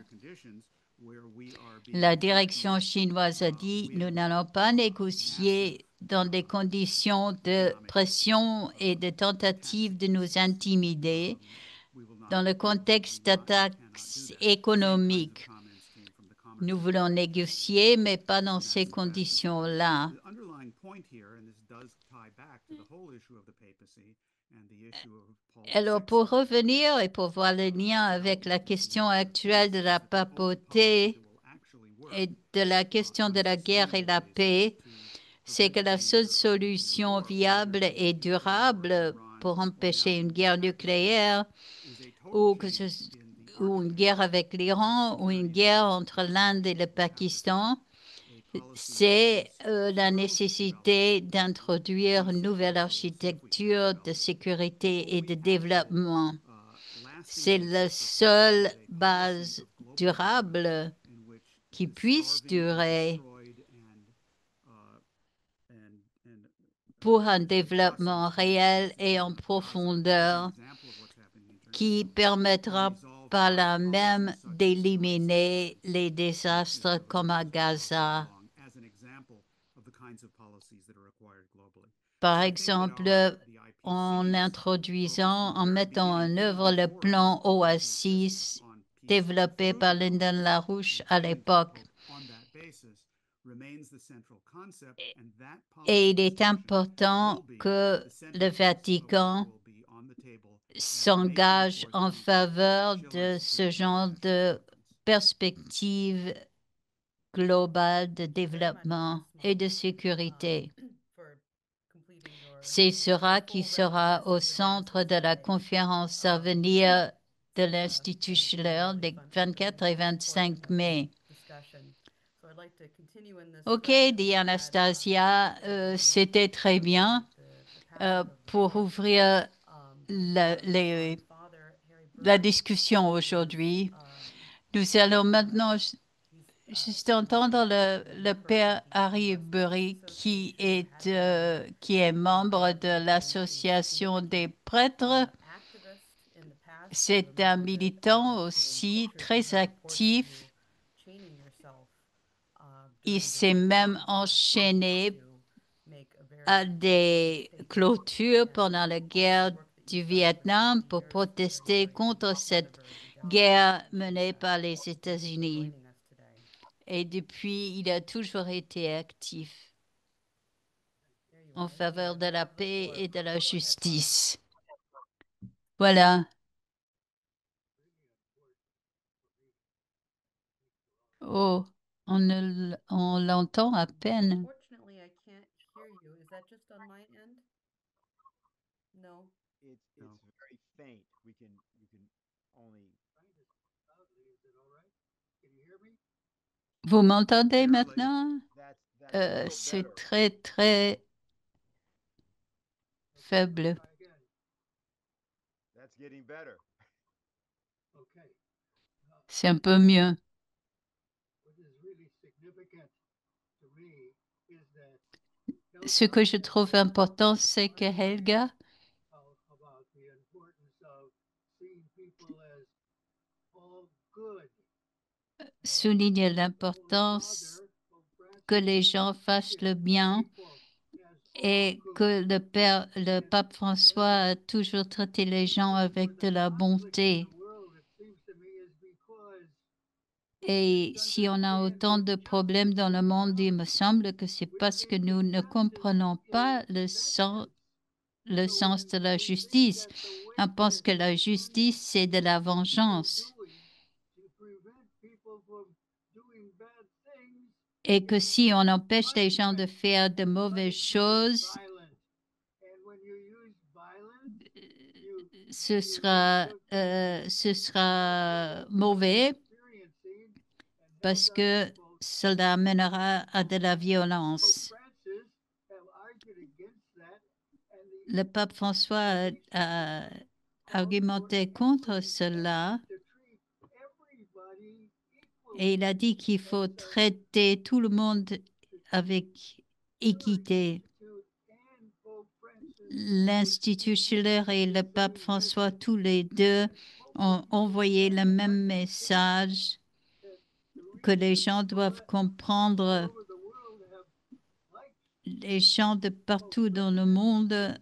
[SPEAKER 2] La direction chinoise a dit « Nous n'allons pas négocier dans des conditions de pression et de tentative de nous intimider dans le contexte d'attaques économiques. » Nous voulons négocier, mais pas dans ces conditions-là. Alors, pour revenir et pour voir le lien avec la question actuelle de la papauté et de la question de la guerre et la paix, c'est que la seule solution viable et durable pour empêcher une guerre nucléaire ou, ou une guerre avec l'Iran ou une guerre entre l'Inde et le Pakistan, c'est la nécessité d'introduire une nouvelle architecture de sécurité et de développement. C'est la seule base durable qui puisse durer pour un développement réel et en profondeur qui permettra par là même d'éliminer les désastres comme à Gaza. Par exemple, en introduisant, en mettant en œuvre le plan OASIS développé par Lyndon LaRouche à l'époque. Et il est important que le Vatican s'engage en faveur de ce genre de perspective globale de développement et de sécurité. C'est cela qui sera au centre de la conférence à venir de l'Institut Schiller les 24 et 25 mai. OK, dit Anastasia, c'était très bien pour ouvrir la discussion aujourd'hui. Nous allons maintenant juste entendre le père Harry Burry qui est membre de l'Association des prêtres. C'est un militant aussi très actif. Il s'est même enchaîné à des clôtures pendant la guerre du Vietnam pour protester contre cette guerre menée par les États-Unis. Et depuis, il a toujours été actif en faveur de la paix et de la justice. Voilà. Oh, on l'entend à peine.
[SPEAKER 1] Unfortunately, I can't hear you. Is that just on my end? No.
[SPEAKER 4] It's very faint. We can only.
[SPEAKER 2] Vous m'entendez maintenant?
[SPEAKER 4] That's
[SPEAKER 2] C'est très, très faible.
[SPEAKER 4] That's getting better.
[SPEAKER 2] C'est un peu mieux. Ce que je trouve important, c'est que Helga souligne l'importance que les gens fassent le bien et que le pape François a toujours traité les gens avec de la bonté. Et si on a autant de problèmes dans le monde, il me semble que c'est parce que nous ne comprenons pas le sens de la justice. On pense que la justice, c'est de la vengeance. Et que si on empêche les gens de faire de mauvaises choses, ce sera mauvais parce que cela mènera à de la violence. Le pape François a argumenté contre cela et il a dit qu'il faut traiter tout le monde avec équité. L'Institut Schiller et le pape François, tous les deux, ont envoyé le même message que les gens doivent comprendre. Les gens de partout dans le monde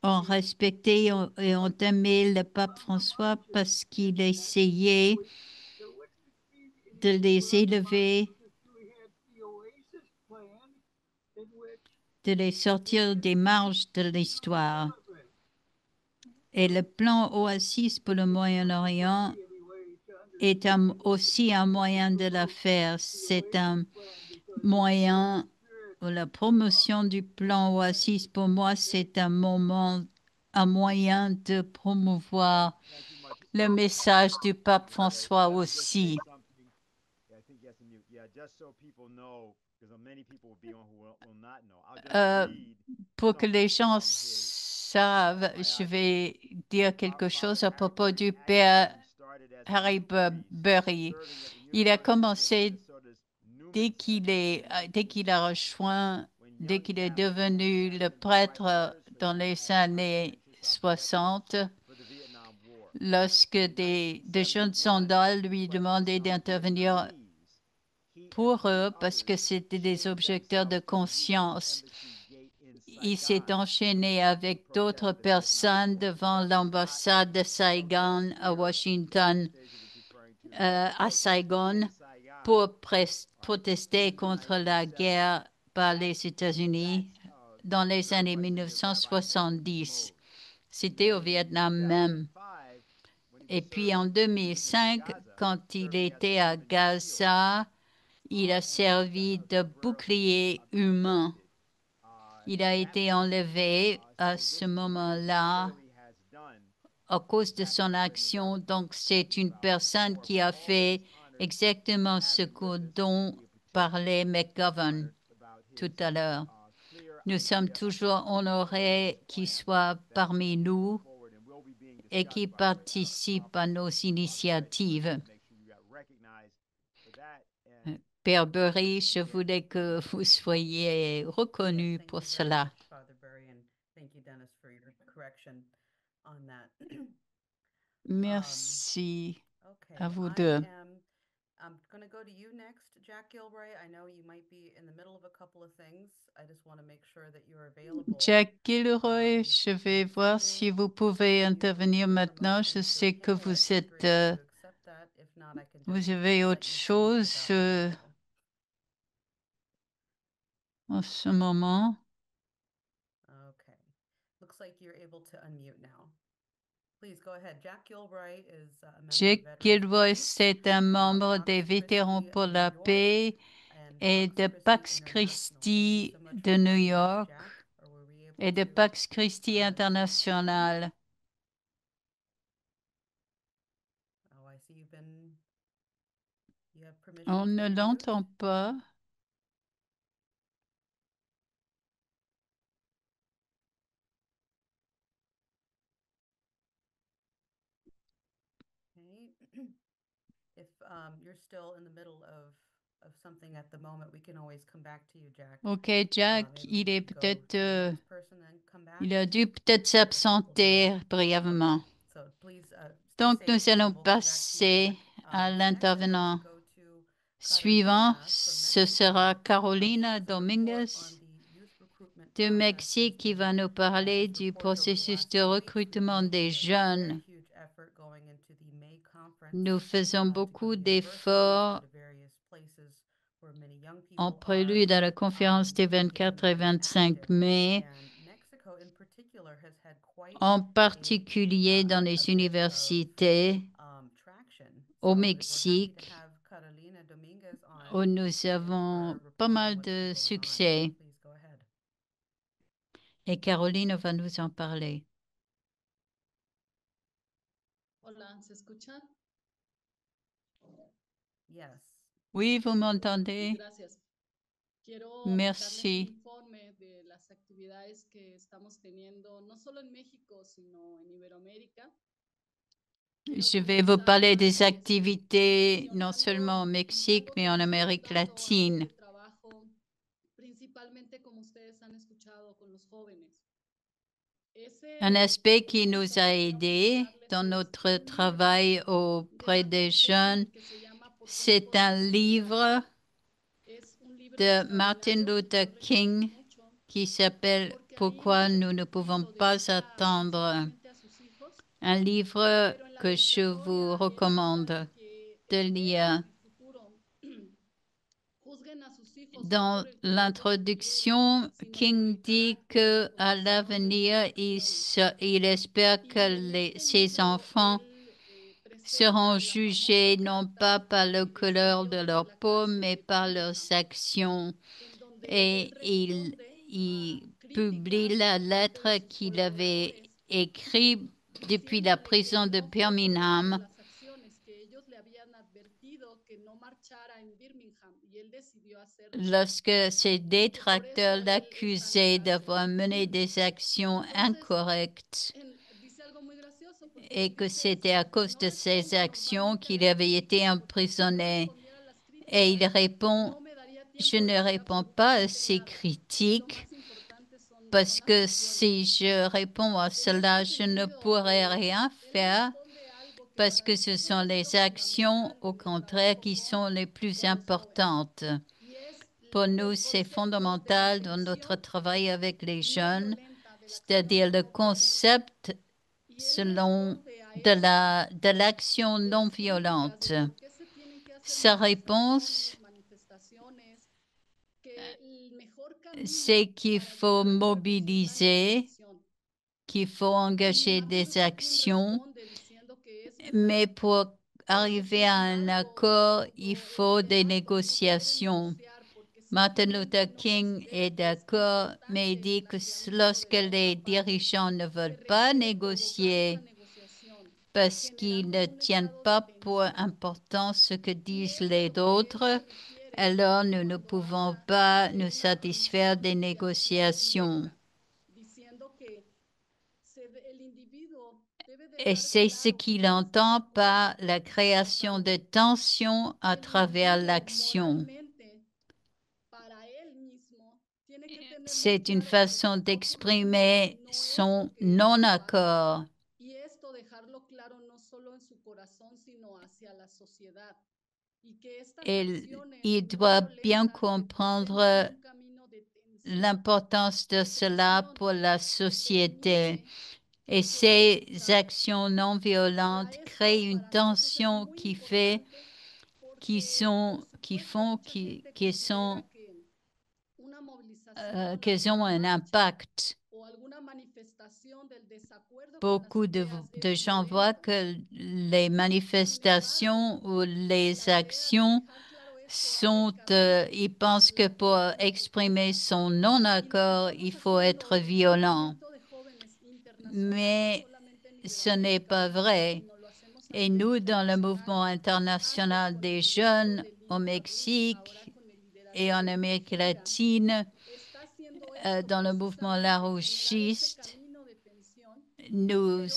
[SPEAKER 2] ont respecté et ont aimé le pape François parce qu'il essayait de les élever, de les sortir des marges de l'histoire. Et le plan Oasis pour le Moyen-Orient est aussi un moyen de la faire. C'est un moyen, la promotion du plan Oasis, pour moi, c'est un moyen de promouvoir le message du pape François aussi.
[SPEAKER 4] I think you have to mute. Yeah, just so people know, because many people will be on who will not know. I'll just read
[SPEAKER 2] Pour que les gens
[SPEAKER 4] something from his
[SPEAKER 2] savent, je vais dire quelque chose à propos du père Harry Burry. Il a commencé dès qu'il a rejoint, dès qu'il est devenu le prêtre dans les années 60, lorsque des jeunes soldats lui demandaient d'intervenir pour eux parce que c'était des objecteurs de conscience. Il s'est enchaîné avec d'autres personnes devant l'ambassade de Saigon à Washington, à Saigon, pour protester contre la guerre par les États-Unis dans les années 1970. C'était au Vietnam même. Et puis en 2005, quand il était à Gaza, il a servi de bouclier humain. Il a été enlevé à ce moment-là à cause de son action. Donc, c'est une personne qui a fait exactement ce dont parlait McGovern tout à l'heure. Nous sommes toujours honorés qu'il soit parmi nous et qu'il participe à nos initiatives. Père Burry, je voulais que vous soyez reconnu pour cela. Merci à vous deux.
[SPEAKER 1] I'm going to go to you next, Jack Gilroy. I know you might be in the middle of a couple of things. I just want to make sure that you're available.
[SPEAKER 2] Jack Gilroy, je vais voir si vous pouvez intervenir maintenant. Je sais que vous êtes, vous avez autre chose en ce moment.
[SPEAKER 1] Okay. Looks like you're able to unmute now. Please go ahead. Jack Gilroy is a member
[SPEAKER 2] Jack
[SPEAKER 1] of Veterans
[SPEAKER 2] Gilroy,
[SPEAKER 1] Peace.
[SPEAKER 2] c'est un membre des Vétérans pour la paix et de Pax Christi de New York et de Pax Christi International.
[SPEAKER 1] Oh, I see you've been. You have permission
[SPEAKER 2] On
[SPEAKER 1] to
[SPEAKER 2] ne
[SPEAKER 1] unmute?
[SPEAKER 2] l'entend pas.
[SPEAKER 1] Okay. If you're still in the middle of something at the moment, we can always come back to you, Jack.
[SPEAKER 2] Ok, Jack,
[SPEAKER 1] Maybe
[SPEAKER 2] il
[SPEAKER 1] we
[SPEAKER 2] est
[SPEAKER 1] could go
[SPEAKER 2] peut-être,
[SPEAKER 1] to the next person and come back.
[SPEAKER 2] il a dû peut-être s'absenter brièvement.
[SPEAKER 1] So please, stay
[SPEAKER 2] Donc,
[SPEAKER 1] safe,
[SPEAKER 2] nous
[SPEAKER 1] and
[SPEAKER 2] allons
[SPEAKER 1] we'll come back to you,
[SPEAKER 2] passer
[SPEAKER 1] Jack.
[SPEAKER 2] à
[SPEAKER 1] Next, I'd like
[SPEAKER 2] l'intervenant
[SPEAKER 1] to go to
[SPEAKER 2] suivant.
[SPEAKER 1] Carolina from
[SPEAKER 2] Ce
[SPEAKER 1] Mexico.
[SPEAKER 2] sera
[SPEAKER 1] She
[SPEAKER 2] Carolina
[SPEAKER 1] has a report
[SPEAKER 2] Dominguez
[SPEAKER 1] on the youth recruitment
[SPEAKER 2] de
[SPEAKER 1] process
[SPEAKER 2] Mexique qui va nous parler
[SPEAKER 1] this
[SPEAKER 2] du
[SPEAKER 1] report over the
[SPEAKER 2] processus
[SPEAKER 1] last
[SPEAKER 2] de
[SPEAKER 1] 2 weeks. We've
[SPEAKER 2] recrutement
[SPEAKER 1] made
[SPEAKER 2] des
[SPEAKER 1] a
[SPEAKER 2] jeunes.
[SPEAKER 1] very huge effort going into the May conference,
[SPEAKER 2] Nous faisons
[SPEAKER 1] to
[SPEAKER 2] beaucoup
[SPEAKER 1] go to universities,
[SPEAKER 2] d'efforts
[SPEAKER 1] go to various places where many young
[SPEAKER 2] en
[SPEAKER 1] people
[SPEAKER 2] prélude à la
[SPEAKER 1] are,
[SPEAKER 2] conférence des
[SPEAKER 1] to get them
[SPEAKER 2] 24 et
[SPEAKER 1] very
[SPEAKER 2] 25
[SPEAKER 1] active.
[SPEAKER 2] mai,
[SPEAKER 1] And Mexico in particular has had quite
[SPEAKER 2] en particulier dans
[SPEAKER 1] a
[SPEAKER 2] les
[SPEAKER 1] bit of,
[SPEAKER 2] universités
[SPEAKER 1] traction.
[SPEAKER 2] au
[SPEAKER 1] So we're happy to
[SPEAKER 2] Mexique,
[SPEAKER 1] have Carolina Dominguez
[SPEAKER 2] où
[SPEAKER 1] on
[SPEAKER 2] nous
[SPEAKER 1] to give
[SPEAKER 2] avons
[SPEAKER 1] her
[SPEAKER 2] pas
[SPEAKER 1] report on
[SPEAKER 2] mal
[SPEAKER 1] what's
[SPEAKER 2] de
[SPEAKER 1] been going on.
[SPEAKER 2] succès.
[SPEAKER 1] Please go ahead.
[SPEAKER 2] Et Caroline va nous en parler.
[SPEAKER 6] Hola, ¿se escucha?
[SPEAKER 1] Yes.
[SPEAKER 2] Oui, vous m'entendez?
[SPEAKER 6] Gracias. Quiero
[SPEAKER 2] Merci.
[SPEAKER 6] darles un informe de las actividades que estamos teniendo, no solo en México, sino en Iberoamérica.
[SPEAKER 2] Je vais vous parler des activités non seulement au Mexique, mais en Amérique latine.
[SPEAKER 6] Trabajo, principalmente como ustedes han escuchado con los jóvenes.
[SPEAKER 2] Un aspect qui nous a aidés dans notre travail auprès des jeunes, c'est un livre de Martin Luther King qui s'appelle Pourquoi nous ne pouvons pas attendre. Un livre que je vous recommande de lire. Dans l'introduction, King dit que à l'avenir, il espère que ses enfants seront jugés non pas par la couleur de leur peau, mais par leurs actions. Et il publie la lettre qu'il avait écrite depuis la prison de Birmingham. Lorsque ses détracteurs l'accusaient d'avoir mené des actions incorrectes et que c'était à cause de ces actions qu'il avait été emprisonné. Et il répond, je ne réponds pas à ces critiques parce que si je réponds à cela, je ne pourrai rien faire parce que ce sont les actions, au contraire, qui sont les plus importantes. Pour nous, c'est fondamental dans notre travail avec les jeunes, c'est-à-dire le concept de l'action non violente. Sa réponse, c'est qu'il faut mobiliser, qu'il faut engager des actions, mais pour arriver à un accord, il faut des négociations. Martin Luther King est d'accord, mais il dit que lorsque les dirigeants ne veulent pas négocier parce qu'ils ne tiennent pas pour important ce que disent les autres, alors nous ne pouvons pas nous satisfaire des négociations. Et c'est ce qu'il entend par la création de tensions à travers l'action. C'est une façon d'exprimer son non-accord. Il doit bien comprendre l'importance de cela pour la société. Et ces actions non violentes créent une tension qu'elles ont un impact. Beaucoup de gens voient que les manifestations ou les actions ils pensent que pour exprimer son non-accord, il faut être violent. Mais ce n'est pas vrai. Et nous, dans le mouvement international des jeunes au Mexique et en Amérique latine, dans le mouvement larouchiste, nous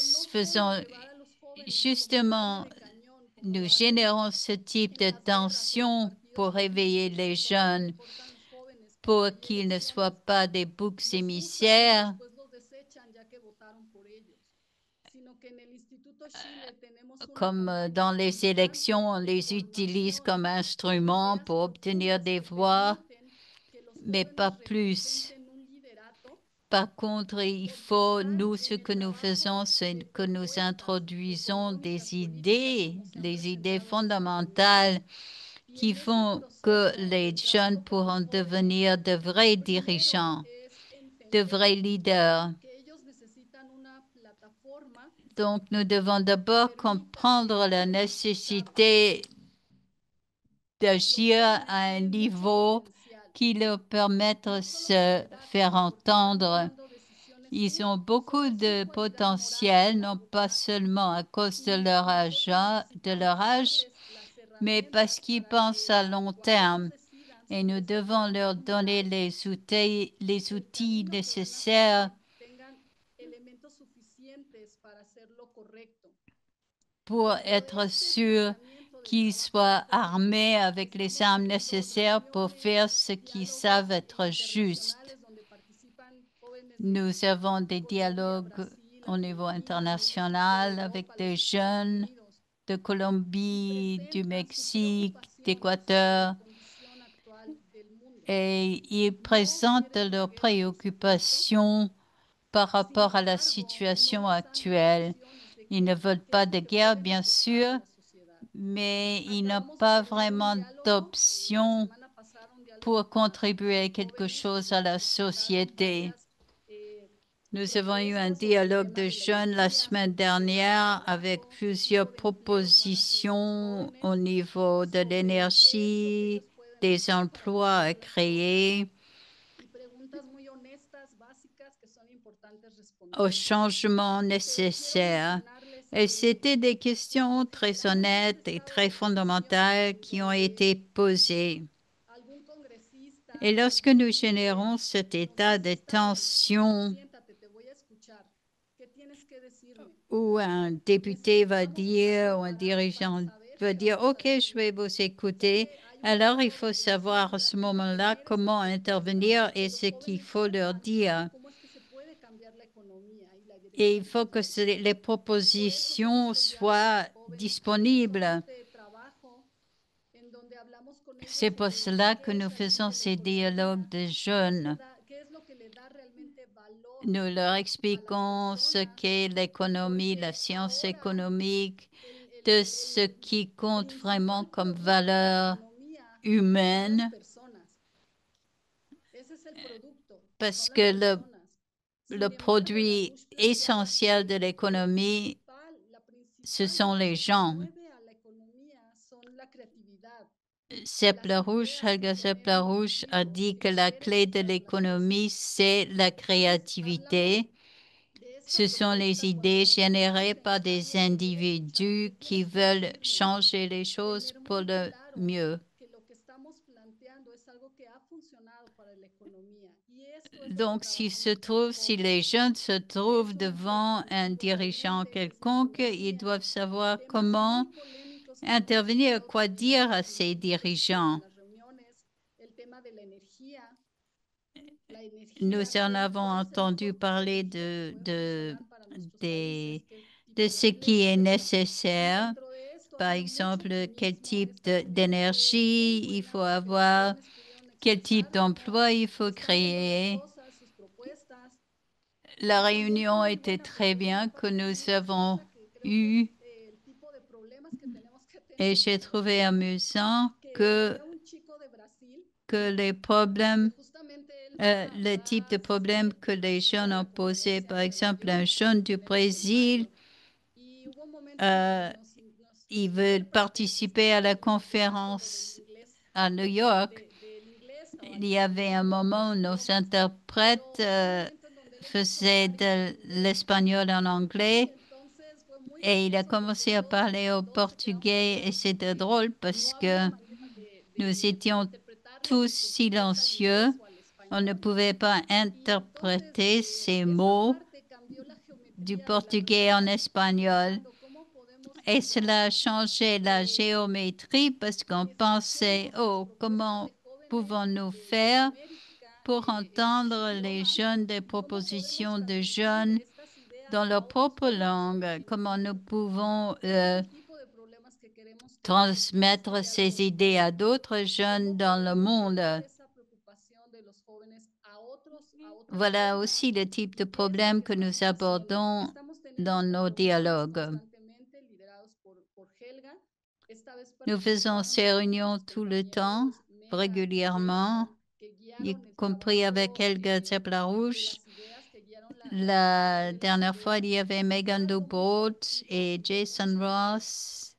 [SPEAKER 2] générons ce type de tension pour réveiller les jeunes, pour qu'ils ne soient pas des boucs émissaires, comme dans les élections, on les utilise comme instruments pour obtenir des voix, mais pas plus. Par contre, ce que nous faisons, c'est que nous introduisons des idées, les idées fondamentales qui font que les jeunes pourront devenir de vrais dirigeants, de vrais leaders. Donc, nous devons d'abord comprendre la nécessité d'agir à un niveau qui leur permette de se faire entendre. Ils ont beaucoup de potentiel, non pas seulement à cause de leur âge, mais parce qu'ils pensent à long terme. Et nous devons leur donner les outils nécessaires pour être sûrs qu'ils soient armés avec les armes nécessaires pour faire ce qu'ils savent être juste. Nous avons des dialogues au niveau international avec des jeunes de Colombie, du Mexique, d'Équateur, et ils présentent leurs préoccupations par rapport à la situation actuelle. Ils ne veulent pas de guerre, bien sûr, mais ils n'ont pas vraiment d'option pour contribuer quelque chose à la société. Nous avons eu un dialogue de jeunes la semaine dernière avec plusieurs propositions au niveau de l'énergie, des emplois à créer, aux changements nécessaires. Et c'était des questions très honnêtes et très fondamentales qui ont été posées. Et lorsque nous générons cet état de tension où un député va dire ou un dirigeant va dire, OK, je vais vous écouter, alors il faut savoir à ce moment-là comment intervenir et ce qu'il faut leur dire. Et il faut que les propositions soient disponibles. C'est pour cela que nous faisons ces dialogues de jeunes. Nous leur expliquons ce qu'est l'économie, la science économique, de ce qui compte vraiment comme valeur humaine, parce que le produit essentiel de l'économie, ce sont les gens. Helga Seppler-Rouge a dit que la clé de l'économie, c'est la créativité. Ce sont les idées générées par des individus qui veulent changer les choses pour le mieux. Donc, si les jeunes se trouvent devant un dirigeant quelconque, ils doivent savoir comment intervenir, quoi dire à ces dirigeants. Nous en avons entendu parler de ce qui est nécessaire. Par exemple, quel type d'énergie il faut avoir, quel type d'emploi il faut créer. La réunion était très bien que nous avons eue et j'ai trouvé amusant que les problèmes, le type de problème que les jeunes ont posé, par exemple, un jeune du Brésil, il veut participer à la conférence à New York. Il y avait un moment où nos interprètes faisaient de l'espagnol en anglais et il a commencé à parler au portugais et c'était drôle parce que nous étions tous silencieux. On ne pouvait pas interpréter ces mots du portugais en espagnol. Et cela a changé la géométrie parce qu'on pensait, oh, comment pouvons-nous faire pour entendre les jeunes, des propositions de jeunes dans leur propre langue? Comment nous pouvons transmettre ces idées à d'autres jeunes dans le monde? Voilà aussi le type de problème que nous abordons dans nos dialogues. Nous faisons ces réunions tout le temps, régulièrement, y compris avec Helga Seppler-Rouge. La dernière fois, il y avait Megan Dubois et Jason Ross.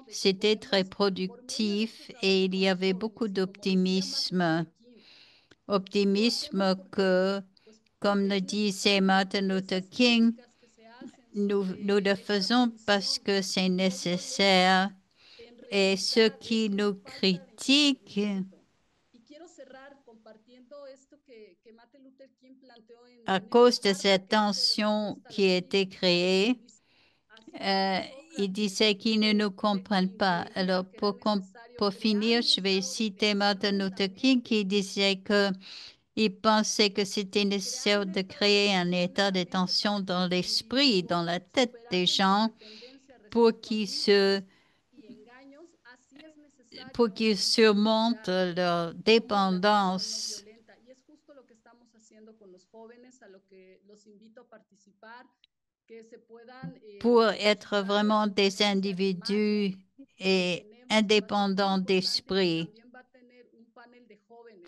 [SPEAKER 2] C'était très productif et il y avait beaucoup d'optimisme. Optimisme que, comme le disait Martin Luther King, nous le faisons parce que c'est nécessaire. Et ceux qui nous critiquent à cause de cette tension qui a été créée, ils disaient qu'ils ne nous comprennent pas. Alors, pour finir, je vais citer Martin Luther King qui disait qu'il pensait que c'était nécessaire de créer un état de tension dans l'esprit, dans la tête des gens pour qu'ils surmontent leur dépendance. Pour être vraiment des individus et indépendants d'esprit.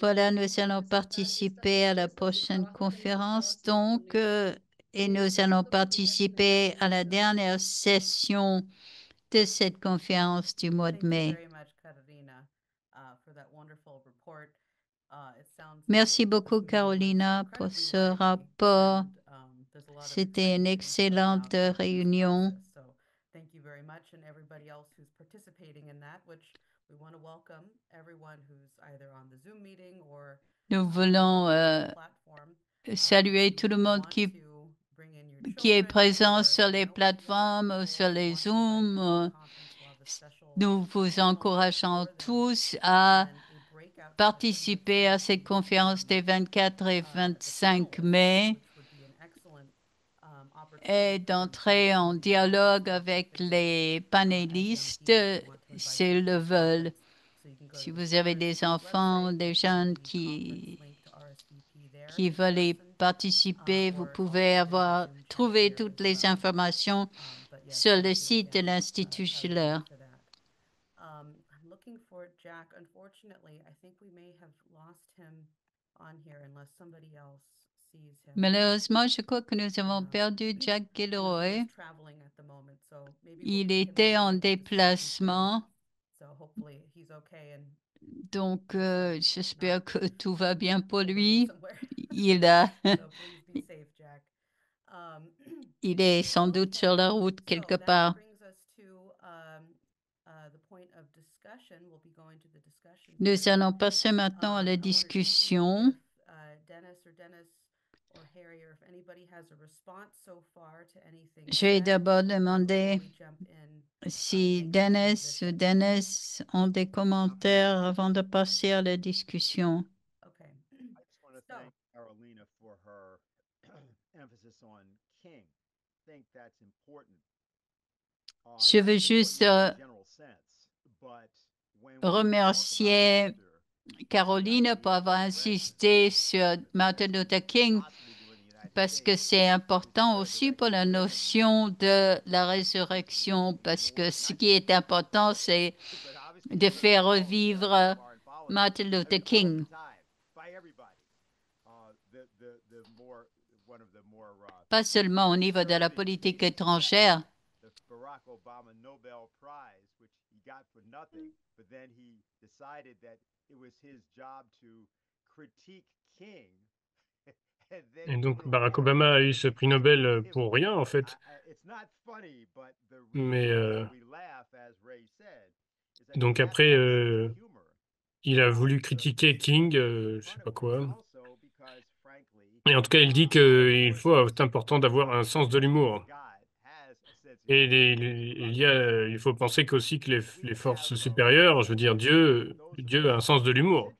[SPEAKER 2] Voilà, nous allons participer à la prochaine conférence, donc, et nous allons participer à la dernière session de cette conférence du mois de
[SPEAKER 1] Thank you
[SPEAKER 2] mai.
[SPEAKER 1] very much, Carolina, for that wonderful report. It sounds
[SPEAKER 2] Merci
[SPEAKER 1] like
[SPEAKER 2] beaucoup,
[SPEAKER 1] this meeting was
[SPEAKER 2] Carolina, pour
[SPEAKER 1] incredibly
[SPEAKER 2] ce
[SPEAKER 1] lively,
[SPEAKER 2] rapport.
[SPEAKER 1] and, there's a lot of
[SPEAKER 2] C'était une
[SPEAKER 1] excitement
[SPEAKER 2] excellente
[SPEAKER 1] around this
[SPEAKER 2] réunion.
[SPEAKER 1] process. So thank you very much, and everybody else who's participating in that, which we want to welcome everyone who's either on the Zoom meeting or
[SPEAKER 2] Nous voulons
[SPEAKER 1] on the platform.
[SPEAKER 2] saluer
[SPEAKER 1] If
[SPEAKER 2] tout le
[SPEAKER 1] you
[SPEAKER 2] monde
[SPEAKER 1] want
[SPEAKER 2] qui
[SPEAKER 1] to bring in your
[SPEAKER 2] est
[SPEAKER 1] children
[SPEAKER 2] présent
[SPEAKER 1] or
[SPEAKER 2] sur les
[SPEAKER 1] know any younger
[SPEAKER 2] plateformes ou
[SPEAKER 1] people
[SPEAKER 2] sur
[SPEAKER 1] who
[SPEAKER 2] les
[SPEAKER 1] want to
[SPEAKER 2] Zooms.
[SPEAKER 1] join the conference, we'll have a special
[SPEAKER 2] Nous vous
[SPEAKER 1] panel
[SPEAKER 2] encourageons
[SPEAKER 1] for them,
[SPEAKER 2] tous à
[SPEAKER 1] and a breakout session
[SPEAKER 2] participer à
[SPEAKER 1] with
[SPEAKER 2] cette
[SPEAKER 1] some
[SPEAKER 2] conférence des 24 et
[SPEAKER 1] the
[SPEAKER 2] 25
[SPEAKER 1] panelists,
[SPEAKER 2] mai
[SPEAKER 1] which would be an excellent
[SPEAKER 2] et
[SPEAKER 1] opportunity for them to
[SPEAKER 2] d'entrer en
[SPEAKER 1] really
[SPEAKER 2] dialogue
[SPEAKER 1] talk
[SPEAKER 2] avec
[SPEAKER 1] with you,
[SPEAKER 2] les
[SPEAKER 1] as young
[SPEAKER 2] panélistes
[SPEAKER 1] people who want to invite
[SPEAKER 2] s'ils
[SPEAKER 1] you to
[SPEAKER 2] le
[SPEAKER 1] the
[SPEAKER 2] veulent.
[SPEAKER 1] conference. So you can go
[SPEAKER 2] Si
[SPEAKER 1] to the
[SPEAKER 2] vous avez des
[SPEAKER 1] RSVP
[SPEAKER 2] enfants ou
[SPEAKER 1] website,
[SPEAKER 2] des
[SPEAKER 1] you'll
[SPEAKER 2] jeunes
[SPEAKER 1] see the conference link to RSVP there
[SPEAKER 2] qui
[SPEAKER 1] in
[SPEAKER 2] veulent y
[SPEAKER 1] person,
[SPEAKER 2] participer, vous
[SPEAKER 1] or
[SPEAKER 2] pouvez
[SPEAKER 1] also in the Zoom chat
[SPEAKER 2] trouver
[SPEAKER 1] here
[SPEAKER 2] toutes
[SPEAKER 1] as
[SPEAKER 2] les
[SPEAKER 1] well.
[SPEAKER 2] informations
[SPEAKER 1] But yes,
[SPEAKER 2] sur le
[SPEAKER 1] thank you
[SPEAKER 2] site de
[SPEAKER 1] again,
[SPEAKER 2] l'Institut
[SPEAKER 1] Carolina,
[SPEAKER 2] Schiller.
[SPEAKER 1] for that. I'm looking for Jack. Unfortunately, I think we may have lost him on here unless somebody else sees him.
[SPEAKER 2] Malheureusement, je crois que nous avons
[SPEAKER 1] Yeah.
[SPEAKER 2] perdu Jack
[SPEAKER 1] I know he
[SPEAKER 2] Gilroy.
[SPEAKER 1] is traveling at the moment, so maybe we'll
[SPEAKER 2] Il
[SPEAKER 1] keep him
[SPEAKER 2] était en
[SPEAKER 1] on hold just to see if he can.
[SPEAKER 2] déplacement,
[SPEAKER 1] So hopefully he's okay and
[SPEAKER 2] donc j'espère
[SPEAKER 1] not
[SPEAKER 2] que tout va bien pour
[SPEAKER 1] pulled over
[SPEAKER 2] lui.
[SPEAKER 1] somewhere.
[SPEAKER 2] Il a,
[SPEAKER 1] So please be safe, Jack.
[SPEAKER 2] il est sans doute sur la route quelque
[SPEAKER 1] So that
[SPEAKER 2] part.
[SPEAKER 1] brings us to the point of discussion. We'll be going to the discussion
[SPEAKER 2] Nous
[SPEAKER 1] period.
[SPEAKER 2] allons passer maintenant à la
[SPEAKER 1] I wanted to see
[SPEAKER 2] discussion.
[SPEAKER 1] if Dennis or Harry, or if anybody has a response so far to anything
[SPEAKER 2] Je vais
[SPEAKER 1] said,
[SPEAKER 2] d'abord
[SPEAKER 1] before
[SPEAKER 2] demander
[SPEAKER 1] we jump in
[SPEAKER 2] si
[SPEAKER 1] to make the
[SPEAKER 2] Dennis ou
[SPEAKER 1] transition.
[SPEAKER 2] Dennis ont des commentaires avant de passer à la discussion.
[SPEAKER 1] Okay.
[SPEAKER 4] I just want to
[SPEAKER 1] So-
[SPEAKER 4] thank Carolina for her emphasis on King. I think that's important.
[SPEAKER 2] Je veux
[SPEAKER 4] It's
[SPEAKER 2] juste
[SPEAKER 4] important in a general sense, but when we talk about
[SPEAKER 2] remercier
[SPEAKER 4] Luther,
[SPEAKER 2] Caroline pour avoir insisté sur Martin Luther King parce que c'est important aussi pour la notion de la résurrection, parce que ce qui est important, c'est de faire revivre Martin Luther King. Pas seulement au niveau de la politique étrangère,
[SPEAKER 4] Barack Obama Nobel Prize, which he got for nothing, but then he decided that it was his job to critique King.
[SPEAKER 3] Et donc Barack Obama a eu ce prix Nobel pour rien, en fait. Mais donc après, il a voulu critiquer King, je sais pas quoi. Et en tout cas, il dit c'est important d'avoir un sens de l'humour. Et il faut penser qu'aussi que les forces supérieures, je veux dire Dieu a un sens de l'humour.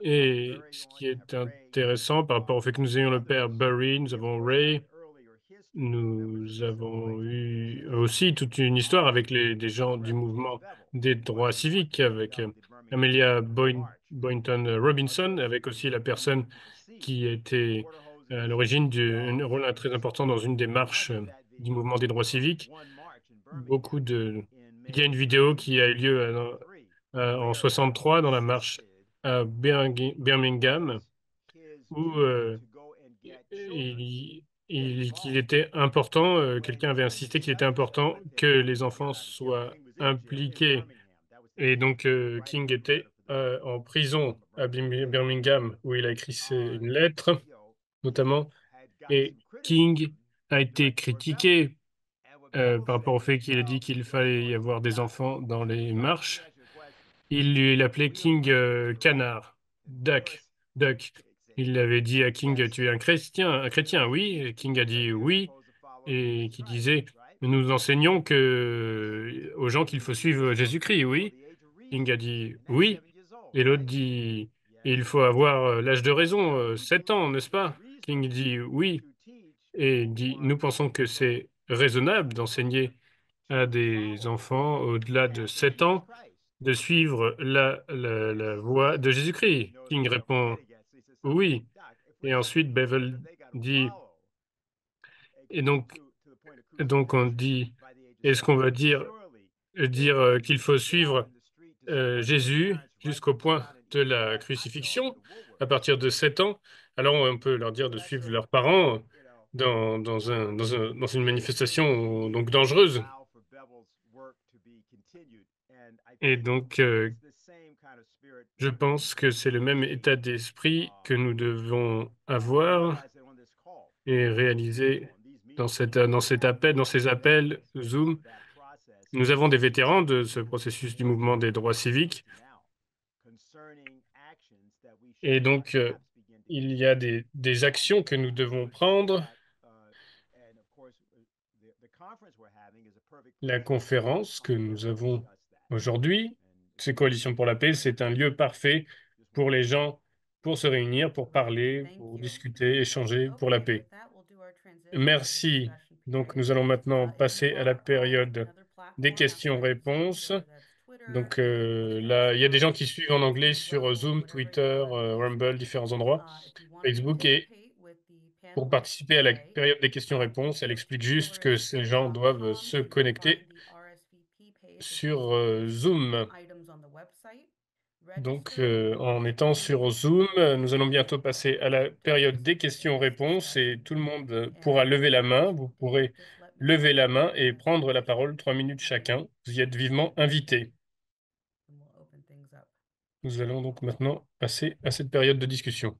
[SPEAKER 3] Et ce qui est intéressant par rapport au fait que nous ayons le père Burry, nous avons Ray, nous avons eu aussi toute une histoire avec des gens du mouvement des droits civiques, avec Amelia Boynton Robinson, avec aussi la personne qui était à l'origine d'un rôle très important dans une des marches du mouvement des droits civiques. Il y a une vidéo qui a eu lieu en 63 dans la marche à Birmingham, où qu'il était important, quelqu'un avait insisté qu'il était important que les enfants soient impliqués. Et donc King était en prison à Birmingham, où il a écrit une lettre, notamment, et King a été critiqué par rapport au fait qu'il a dit qu'il fallait y avoir des enfants dans les marches. Il l'appelait King Canard, Duck. Il avait dit à King, tu es un chrétien, oui. Et King a dit oui, et qui disait, nous enseignons aux gens qu'il faut suivre Jésus-Christ, oui. King a dit oui, et l'autre dit, il faut avoir l'âge de raison, 7 ans, n'est-ce pas? King dit oui, et dit, nous pensons que c'est raisonnable d'enseigner à des enfants au-delà de 7 ans de suivre la voie de Jésus-Christ. King répond oui. Et ensuite, Bevel dit, et donc on dit, est-ce qu'on va dire qu'il faut suivre Jésus jusqu'au point de la crucifixion à partir de 7 ans. Alors on peut leur dire de suivre leurs parents dans une manifestation donc dangereuse. Et donc, je pense que c'est le même état d'esprit que nous devons avoir et réaliser dans dans ces appels Zoom. Nous avons des vétérans de ce processus du mouvement des droits civiques. Et donc, il y a des actions que nous devons prendre. La conférence que nous avons aujourd'hui, ces coalitions pour la paix, c'est un lieu parfait pour les gens pour se réunir, pour parler, pour discuter, échanger pour la paix. Merci. Donc, nous allons maintenant passer à la période des questions-réponses. Donc là, il y a des gens qui suivent en anglais sur Zoom, Twitter, Rumble, différents endroits, Facebook. Et pour participer à la période des questions-réponses, elle explique juste que ces gens doivent se connecter sur Zoom. Donc, en étant sur Zoom, nous allons bientôt passer à la période des questions-réponses et tout le monde pourra lever la main. Vous pourrez lever la main et prendre la parole 3 minutes chacun. Vous y êtes vivement invités. Nous allons donc maintenant passer à cette période de discussion.